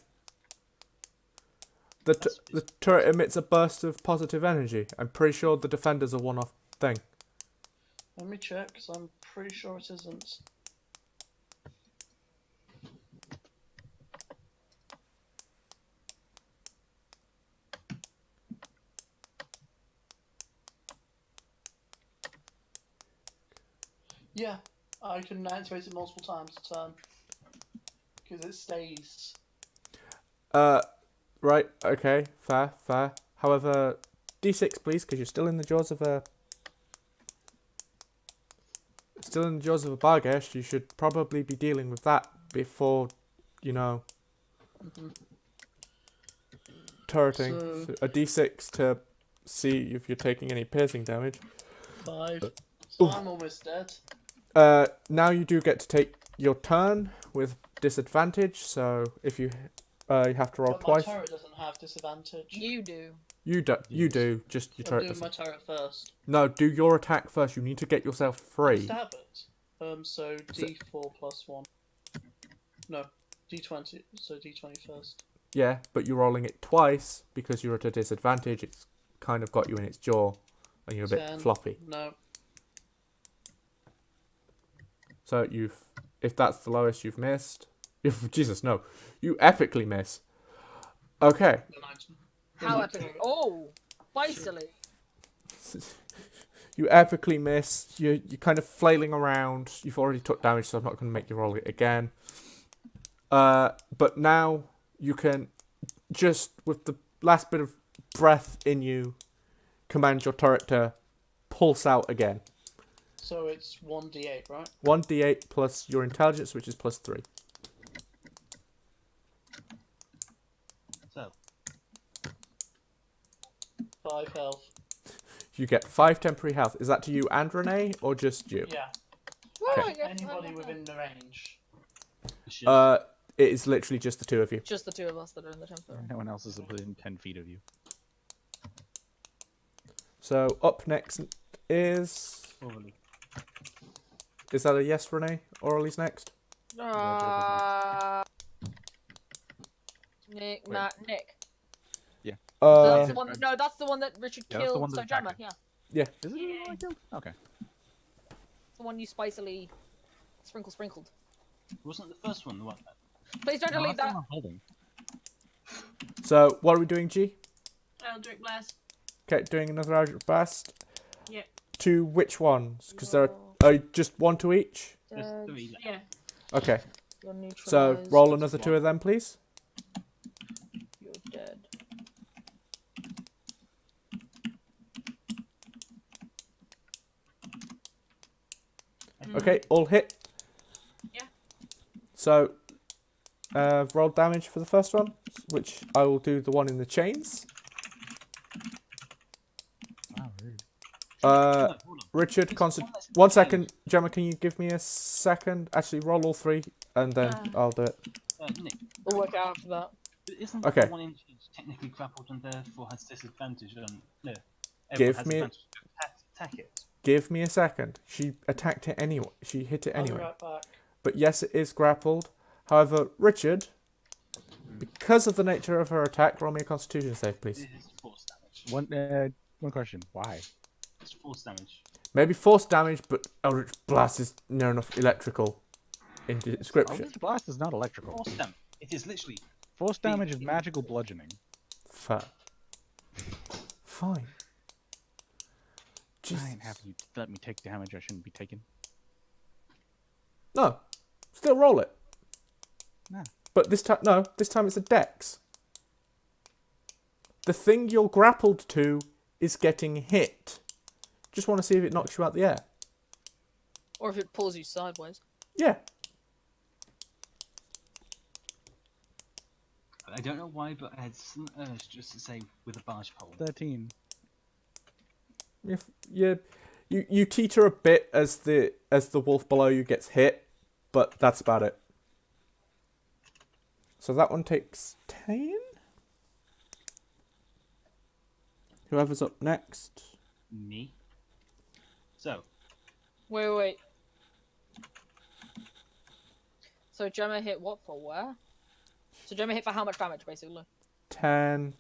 The turret emits a burst of positive energy. I'm pretty sure the defender's a one-off thing. Let me check, because I'm pretty sure it isn't. Yeah, I can activate it multiple times a turn. Because it stays. Right, okay, fair. However, D6 please, because you're still in the jaws of a... Still in the jaws of a Bargesh. You should probably be dealing with that before, you know... turreting. So- So a D6 to see if you're taking any piercing damage. 5. So I'm almost dead. Now you do get to take your turn with disadvantage, so if you have to roll But my twice. turret doesn't have disadvantage. You do. You do, just your I'm turret doing my doesn't. turret first. No, do your attack first. You need to get yourself free. Stab it. So D4 plus 1. No, D20. So D20 first. Yeah, but you're rolling it twice because you're at a disadvantage. It's kind of got you in its jaw, and you're a bit 10. floppy. No. So if that's the lowest you've missed, Jesus no, you epically miss. Okay, 19. How epic. Oh, spicily. you epically miss. You're kind of flailing around. You've already took damage, so I'm not going to make you roll it again. But now you can just with the last bit of breath in you, command your turret to pulse out again. So it's 1d8, right? 1d8 plus your intelligence, which is plus 3. So, 5 health. You get 5 temporary health. Is that to you and Renee, or just you? Yeah. Well, yeah, Anybody within the range. It is literally just the two of you. Just the two of us that are in the temple. No one else is within 10 feet of you. So up next is... Orally. Is that a yes, Renee? Orally's next? Nick, Matt, Nick. Uh, That's the one. No, that's the one that Richard Yeah, that's the killed. one So that Gemma, attacked yeah, Is it the one I killed? Okay. the one you spicily sprinkled. Wasn't the first one the one that... Please don't No, delete that's the that. one I'm holding. so what are we doing, G? Eldritch Blast. Okay, doing another Eldritch Blast. Yeah. To which ones? Because there are just one to each? There's Dead. 3 left. Yeah. Okay, You're so neutralized. roll another 2 of them, please. You're dead. Okay, all hit. Yeah. So, roll damage for the first one, which I will do the one in the chains. Wow, rude. Uh, No, hold on. Richard, It's concent. one that's 1 in second, Gemma. Can you give me a second? Actually, roll all 3, and then I'll do it. Nick, We'll work out after that. but isn't Okay. the one in technically grappled and therefore has disadvantage on... No, Give everyone has me- advantage to attack it. Give me a second. She attacked it anyway. She hit it I'll be anyway. right back. But yes, it is grappled. However, Richard, because of the nature of her attack, roll me a Constitution save, please. This is force damage. One question. Why? It's force damage. Maybe force damage, but Eldritch Blast is near enough electrical in the description. Eldritch Blast is not electrical. Force damage. It is literally. Force damage is magical bludgeoning. Fair. Fine. Just Fine, have you let me take damage I shouldn't be taking? no. Still roll it. Nah. But this time, no. This time it's a dex. The thing you're grappled to is getting hit. Just want to see if it knocks you out the air. Or if it pulls you sideways. Yeah. I don't know why, but I had some urge just to say with a barge pole. 13. You teeter a bit as the wolf below you gets hit, but that's about it. So that one takes 10. Whoever's up next. Me. So, Wait. So Gemma hit what for where? So Gemma hit for how much damage, basically? 10.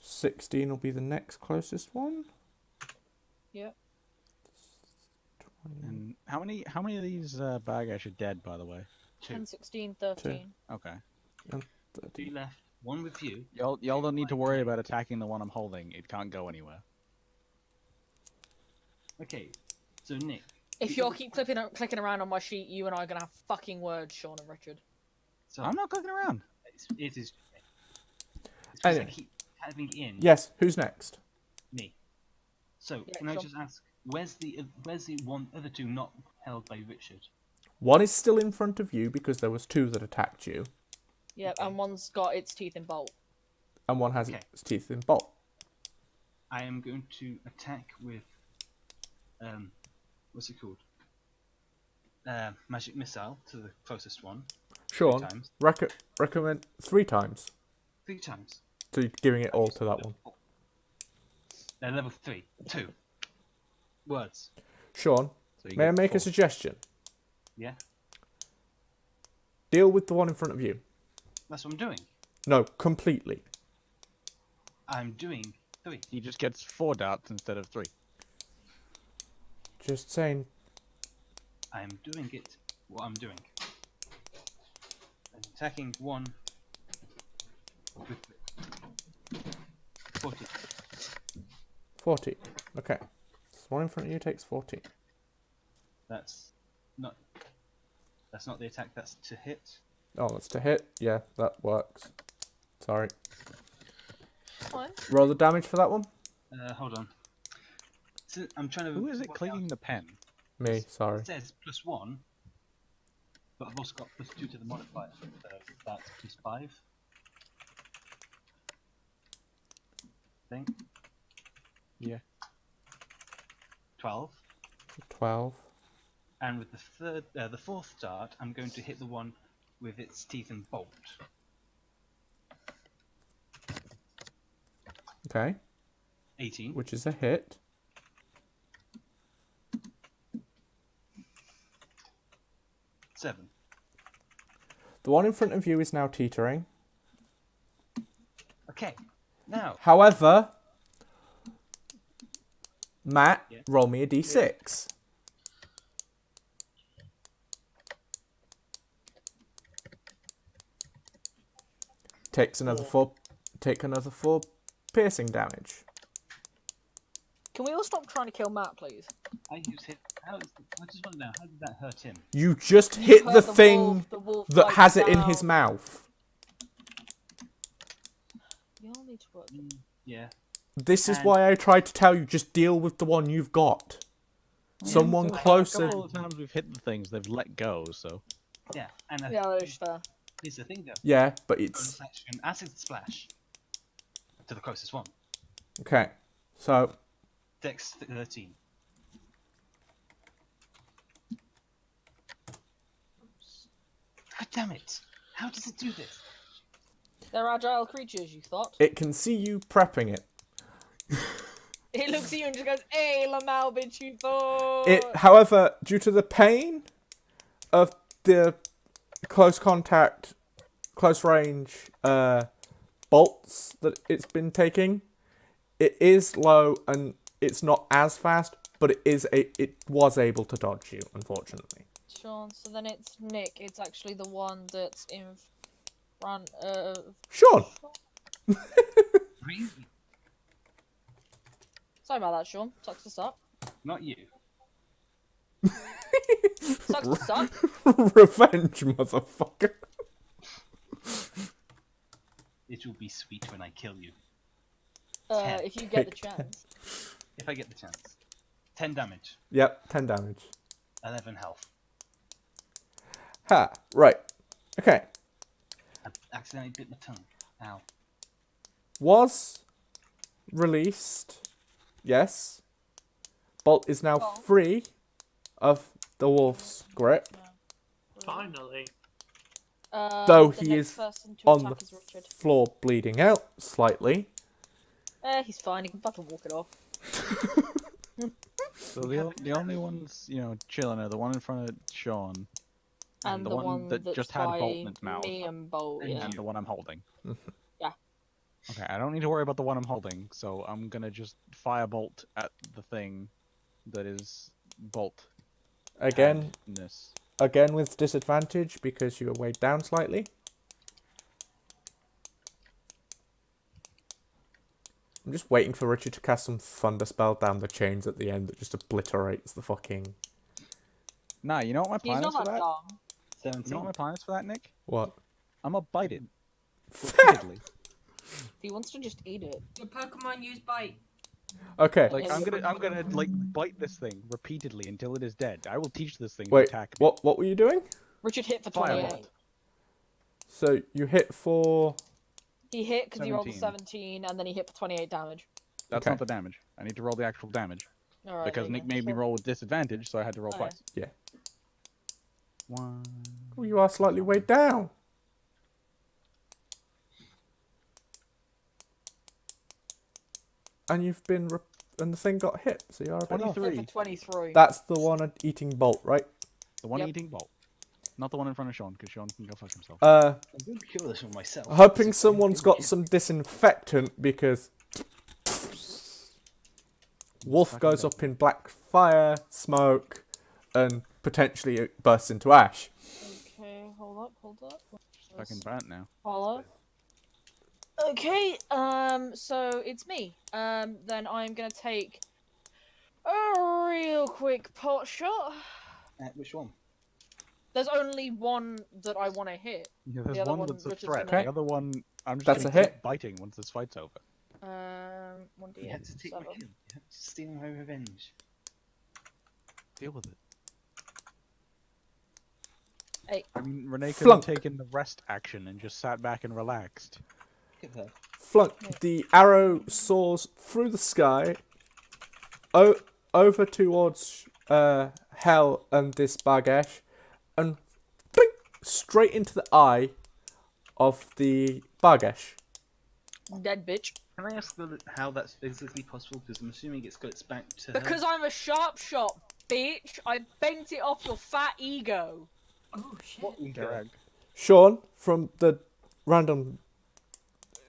16 will be the next closest one. Yep. And how many of these bad guys are dead, by the way? 10, 16, 13. Okay. 2 left. 1 with you. Y'all don't need to worry about attacking the one I'm holding. It can't go anywhere. Okay. So Nick. If you all keep clicking around on my sheet, you and I are gonna have fucking words, Sean and Richard. So I'm not clicking around. it is. It's Anyway. I keep having in Yes, who's next? me. So Yeah, can I Sean. just ask, where's the one other 2 not held by Richard? One is still in front of you because there was 2 that attacked you, Yep, Okay. and one's got its teeth in bolt. and one has Okay. its teeth in bolt. I am going to attack with what's it called? Magic missile to the closest one. Sean, times. recommend 3 times. 3 times. So you're giving it all to that one. Level 3. 2. Words. Sean, So you may I get make 4. a suggestion? Yeah? Deal with the one in front of you. That's what I'm doing. No, completely. I'm doing 3. He just gets 4 darts instead of 3. Just saying. I'm doing it. What I'm doing. I'm attacking 1 with 40. 40. Okay. So one in front of you takes 40. That's not the attack. That's to hit. Oh, that's to hit. Yeah, that works. Sorry. Fine. Roll the damage for that one. Hold on. So I'm trying to. Who is it work clicking out- the pen? Me, sorry. It says +1, but I've also got +2 to the modifier. That's +5. Think. Yeah. 12. 12. And with the 4th dart, I'm going to hit the one with its teeth and bolt. Okay. 18. Which is a hit. Seven. The one in front of you is now teetering. Okay. Now. However, Matt, Yeah. roll me a d6. Take another 4 piercing damage. Can we all stop trying to kill Matt, please? I just hit. I just want to know, how did that hurt him? You just You hit hurt the the thing wolf that like has it in his down. mouth. You all need to work. Yeah. This is And- why I tried to tell you, just deal with the one you've got. Someone So, closer. A couple of times we've hit the things, they've let go, so. Yeah. And Yeah, that is fair. here's the thing though. Yeah, but it's... Bonus action, acid splash to the closest one. Okay, so... Dex 13. God damn it! How does it do this? They're agile creatures, you thought? It can see you prepping it. It looks at you and just goes, "Hey, Lamal, bitch, you thought." However, due to the pain of the close contact, close range bolts that it's been taking, it is low and it's not as fast, but it was able to dodge you, unfortunately. Sean, so then it's Nick. It's actually the one that's in front of... Sean! Really? Sorry about that, Sean. Sucks to suck. Not you. Sucks to suck. Revenge, motherfucker. It will be sweet when I kill you. If you get the chance. If I get the chance. 10 damage. Yep, 10 damage. 11 health. Ha, right. Okay. I accidentally bit my tongue. Ow. Was released. Yes. Bolt is now Well. free of the wolf's grip. Finally. Though the he next is person to on attack the is Richard. floor bleeding out slightly. He's fine. He can fucking walk it off. So the only ones, you know, chilling are the one in front of Sean, And the the one that that's just had by Bolt in its mouth. me and Bolt, And yeah. and the one I'm holding. Yeah. Okay, I don't need to worry about the one I'm holding, so I'm gonna just firebolt at the thing that is Bolt. Again, This. again with disadvantage because you are weighed down slightly. I'm just waiting for Richard to cast some thunder spell down the chains at the end that just obliterates the fucking... Nah, you know what my He's plan not is for that that? dumb. 17. You know what my plan is for that, Nick? What? I'm gonna bite it. Repeatedly. He wants to just eat it. Your Pokemon use bite. Okay, Like I'm gonna like bite this thing repeatedly until it is dead. I will teach this thing to wait, attack me. what were you doing? Richard hit for Firebolt. 28. So you hit for... He hit because he rolled a 17. 17, and then he hit for 28 damage. That's Okay. not the damage. I need to roll the actual damage Alright, because Nick made me roll with disadvantage, so I had to roll Oh, twice. Yeah. 1. Well, you are slightly weighed down. And you've been... and the thing got hit, so you're a bit off. 23. Hit for 23. That's the one eating Bolt, right? The one Yep. eating Bolt. Not the one in front of Sean, because Sean can go fuck himself. I'm going to kill this one myself. Hoping someone's got some disinfectant because Wolf Fucking goes dead. up in black fire, smoke, and potentially it bursts into ash. Okay, hold up. Fucking burnt now. Follow. Okay, so it's me. Then I'm gonna take a real quick pot shot. Which one? There's only one that I want to hit. Yeah, there's The other one one that's a Richard's threat. gonna- The other one, I'm just That's gonna a hit. keep biting once this fight's over. 1d8. You had to take my 7. kill. You had to steal my revenge. Deal with it. 8. I mean, Renee could Flunk. have taken the rest action and just sat back and relaxed. Look at her. Flunk, the arrow soars through the sky, over towards Hell and this Bargesh, and blink, straight into the eye of the Bargesh. Dead bitch. Can I ask how that's physically possible? Because I'm assuming it's got its back to Because her. I'm a sharp shot, bitch. I bent it off your fat ego. Oh shit. What ego? Correct. Sean, from the random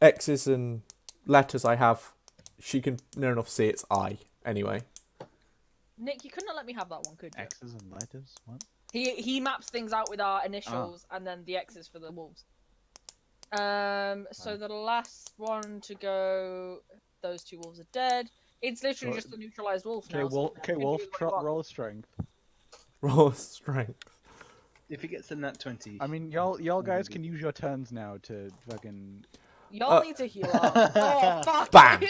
X's and letters I have, she can near enough see its eye anyway. Nick, you couldn't have let me have that one, could you? X's and letters? What? He maps things out with our initials and then the X's for the wolves. So the last one to go, those 2 wolves are dead. It's literally Right. just the neutralized wolf Okay, now. Wolf. so Okay, you can Wolf. do what you want. Roll a strength. Roll strength. If it gets a nat 20. I mean, y'all guys can use your turns now to fucking. Y'all need to heal up. Oh fuck! Bam!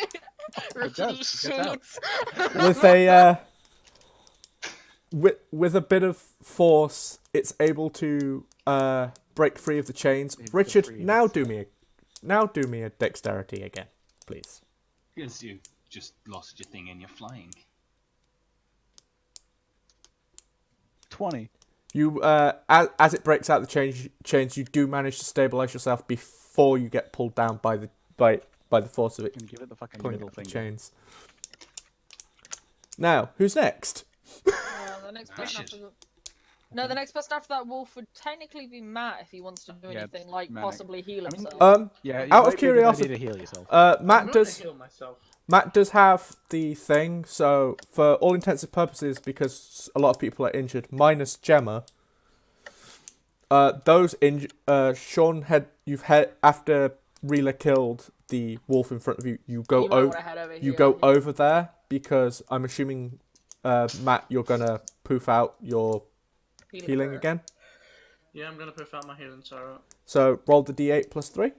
Richard, he does, it gets out. shoots. With a with a bit of force, it's able to break free of the chains. It's Richard, free. now do me a dexterity again, please. Because you just lost your thing and you're flying. 20. You as it breaks out the chains, you do manage to stabilize yourself before you get pulled down by the force of it And give it the fucking pulling middle up the finger. chains. Now, who's next? The next person Richard. after no, the next person after that wolf would technically be Matt if he wants to do Yeah, anything it's like Manic. possibly heal I mean, himself. Yeah. Out of might be a good idea curiosity, to heal yourself. I'm Matt gonna does. heal myself. Matt does have the thing, so for all intents and purposes, because a lot of people are injured, minus Gemma, Sean you've had after Reela killed the wolf in front of you. You go You might wanna head over here, yeah. over there because I'm assuming, Matt, you're gonna poof out your healing prayer. again. Yeah, I'm gonna poof out my healing turret. So roll the d8 plus 3.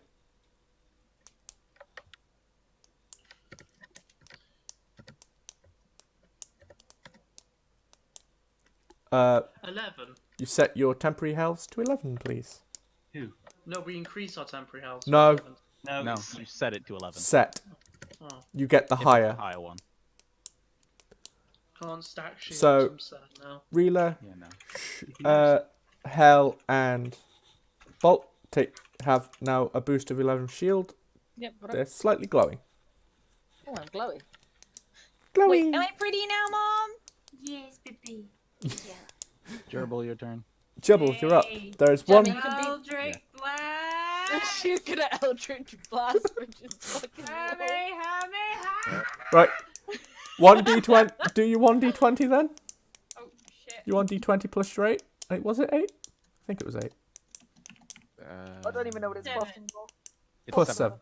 Uh, 11. you set your temporary health to 11, please. Who? No, we increase our temporary health. to No. 11. No. No, it's- you set it to 11. Set. Oh, You get the If it's higher. higher one. can't stack shields. So- I'm sad now. Reela, Yeah, no. Hell, and Bolt have now a boost of 11 shield. Yep, got They're it. slightly glowing. Oh, I'm glowy. Glowy. Wait, am I pretty now, Mom? Yes, baby. Yeah. Gerbil, your turn. Jubble, you're up. Yay. There's Jamie, one. you can be- Eldritch Blast! She's gonna Eldritch Blast, which is fucking Hammy, low. hammy, hammy! Right. 1d20. Do you 1d20 then? Oh, shit. You 1d20 plus your 8? Wait, was it 8? I think it was 8. I don't even know what it's Seven. plus for. It's Plus 7.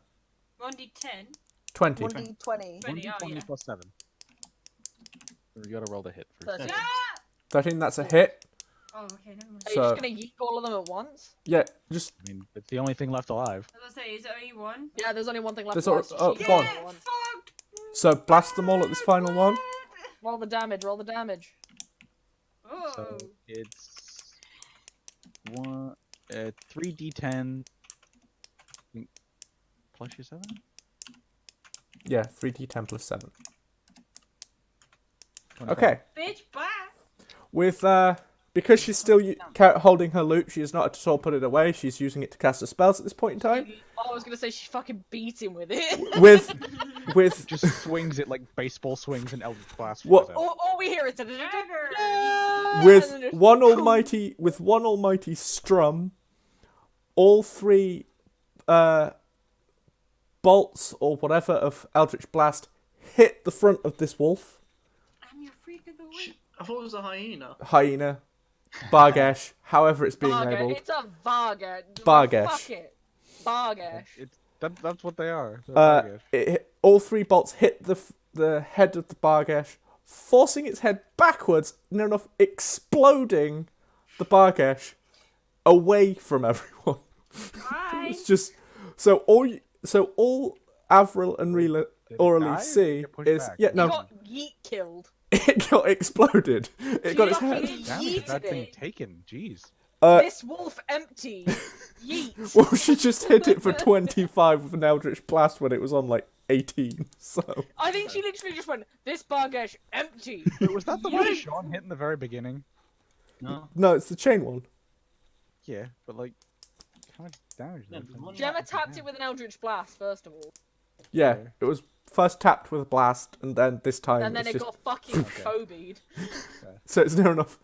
1d10. 20. 1d20. 20, oh, 1d20 yeah. plus 7. You gotta roll the hit first. 13. Ah! 13, that's a hit. Oh, okay, never mind. Are you So- just gonna yeet all of them at once? Yeah, just I mean, it's the only thing left alive. I was gonna say, is it only one? Yeah, there's only one thing left. There's left, al- so oh, one. yeet all at once. Fuck! so blast them all at this final one. Roll the damage, roll the damage. Oh. So it's 3d10 plus your 7? Yeah, 3d10 plus 7. 25. Okay. Bitch, bye! With because she's still holding her loot, she has not at all put it away. She's using it to cast her spells at this point in time. Oh, I was gonna say she fucking beat him with it. With Just swings it like baseball swings and Eldritch Blast. What- flies out. all we hear is with one almighty strum, all 3 bolts or whatever of Eldritch Blast hit the front of this wolf, I'm your freak of the week. I thought it was a hyena. hyena, Bargesh, however it's being Varga. labelled. It's a Varga. Bargesh. Fuck it. Bargesh. That's what they are. They're Bargesh. All 3 bolts hit the head of the Bargesh, forcing its head backwards, near enough exploding the Bargesh away from everyone. Bye! It's just so all Avril and Reela Did it orally die or see did it get pushed is back? yeah He no got yeet killed. it got exploded. It got its fucking head. Damage is that yeeted thing it. taken? Jeez. This wolf empty. Yeet. Well, she just hit it for 25 with an Eldritch Blast when it was on like 18. So I think she literally just went, this Bargesh empty. Wait, was that the one Yeet. Sean hit in the very beginning? No. no, it's the chain one. Yeah, but like, how much damage? No, did that the one- thing Gemma do? tapped it with an Eldritch Blast, first of all. Yeah, Okay. it was first tapped with a blast, and then this time And then it's it just got fucking Okay. Kobe'd. so it's near enough.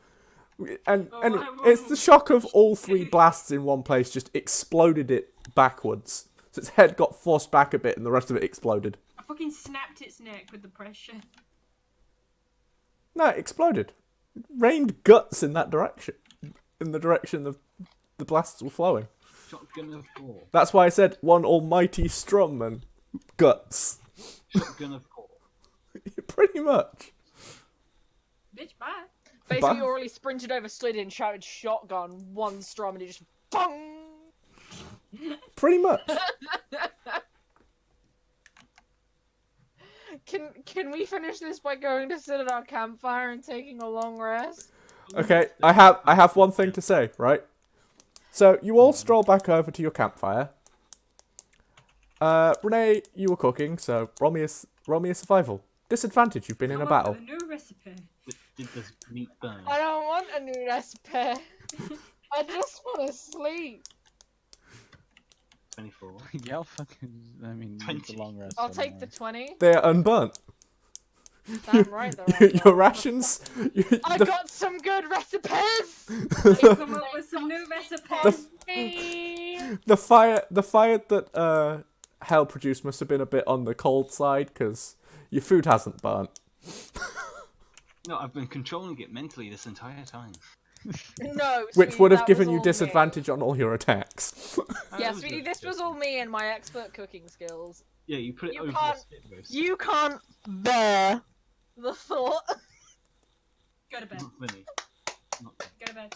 And Oh, anyway, I it's the shock of all 3 blasts in one place just exploded it backwards. So its head got forced back a bit, and the rest of it exploded. I fucking snapped its neck with the pressure. No, it exploded. It rained guts in that direction, in the direction the blasts were flowing. Shotgun of 4. That's why I said one almighty strum and guts. Shotgun of 4. Pretty much. Bitch, bye! Basically, Ba- Orally sprinted over, slid in, shouted shotgun, one strum, and it just bong! Pretty much. Can we finish this by going to sit at our campfire and taking a long rest? Okay, I have one thing to say, right? So you all stroll back over to your campfire. Renee, you were cooking, so roll me a survival. Disadvantage, you've been in a Come up battle. with a new recipe. Did the meat burn? I don't want a new recipe. I just want to sleep. 24. Yeah, I'll fucking. I mean, it's a 20. long rest. I'll so take the no. 20. They're unburnt. Damn right they're Your unburnt. rations. I the, got some good recipes! Come up with some new recipes. Me. the fire that hell produced must have been a bit on the cold side because your food hasn't burnt. No, I've been controlling it mentally this entire time. No, Which sweetie, would have that given was you all disadvantage on all your attacks. Yeah, That was sweetie, just- this was all me and my expert cooking skills. Yeah, you put it You over can't- the spit roast. You can't bear the thought. Go to bed. Not funny. Not funny. Go to bed.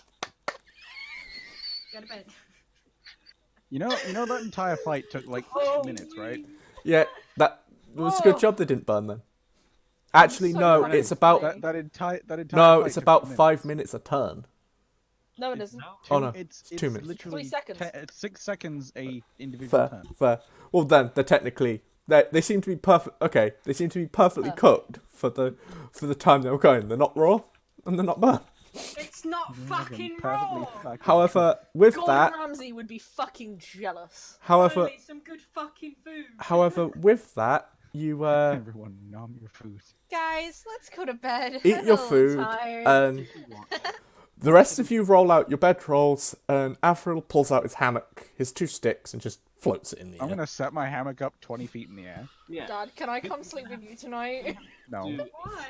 Go to bed. You know that entire fight took like Oh, 2 minutes, right? Yeah, that was a good job they didn't burn then. Actually, so no, funny. it's about That entire no, fight it's took about 2 5 minutes a turn. No, it It's isn't. now Oh, no, It's 2 minutes. literally 3 seconds. 6 seconds a individual Fair, turn. fair. Well, then they're technically they seem to be perfect. Okay, they seem to be perfectly cooked for the time they were going. They're not raw and they're not burnt. It's not Fucking fucking raw. However, with Gordon that, Ramsay would be fucking jealous. however, Finally, some good fucking food. however, with that, you Everyone, nom your food. Guys, let's go to bed. eat I'm your a little food, tired. and the rest of you roll out your bedrolls, and Avril pulls out his hammock, his 2 sticks, and just floats it in the I'm air. gonna set my hammock up 20 feet in the air. Yeah. Dad, can I come sleep with you tonight? No. Dude, Why?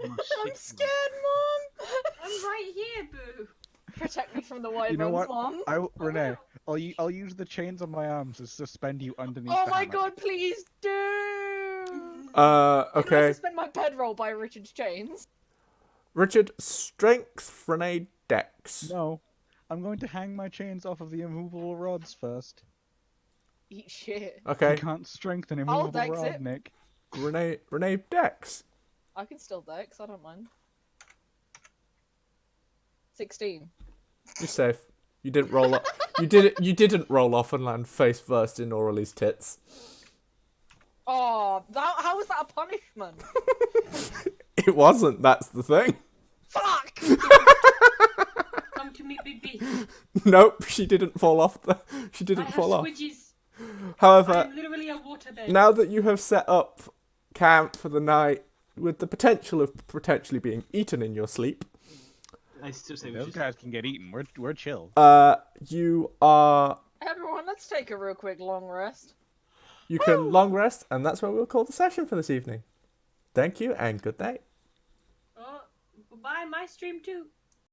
I'm scared, Mom. I'm right here, boo. Protect me from the wyverns, You know what? Mom. Renee, I'll use the chains on my arms to suspend you underneath. Oh the my hammock. God, please do. Can I Okay. suspend my bedroll by Richard's chains? Richard, strength, Renee, dex. No, I'm going to hang my chains off of the immovable rods first. Eat shit. You Okay, can't strengthen I'll immovable dex rod, it. Nick. Renee, dex. I can still dex, I don't mind. 16. You're safe. You didn't roll up. You didn't roll off and land face first in Aurelie's tits. Oh, how was that a punishment? It wasn't. That's the thing. Fuck! Come to me, baby. Nope, she didn't fall off. She I didn't have fall off. squidges. However, I'm literally a waterbed. now that you have set up camp for the night, with the potential of potentially being eaten in your sleep, I still say we Those should. guys can get eaten. We're chill. you are. Everyone, let's take a real quick long rest. You can long rest, and that's where we'll call the session for this evening. Thank you, and good night. Oh, bye, my stream too.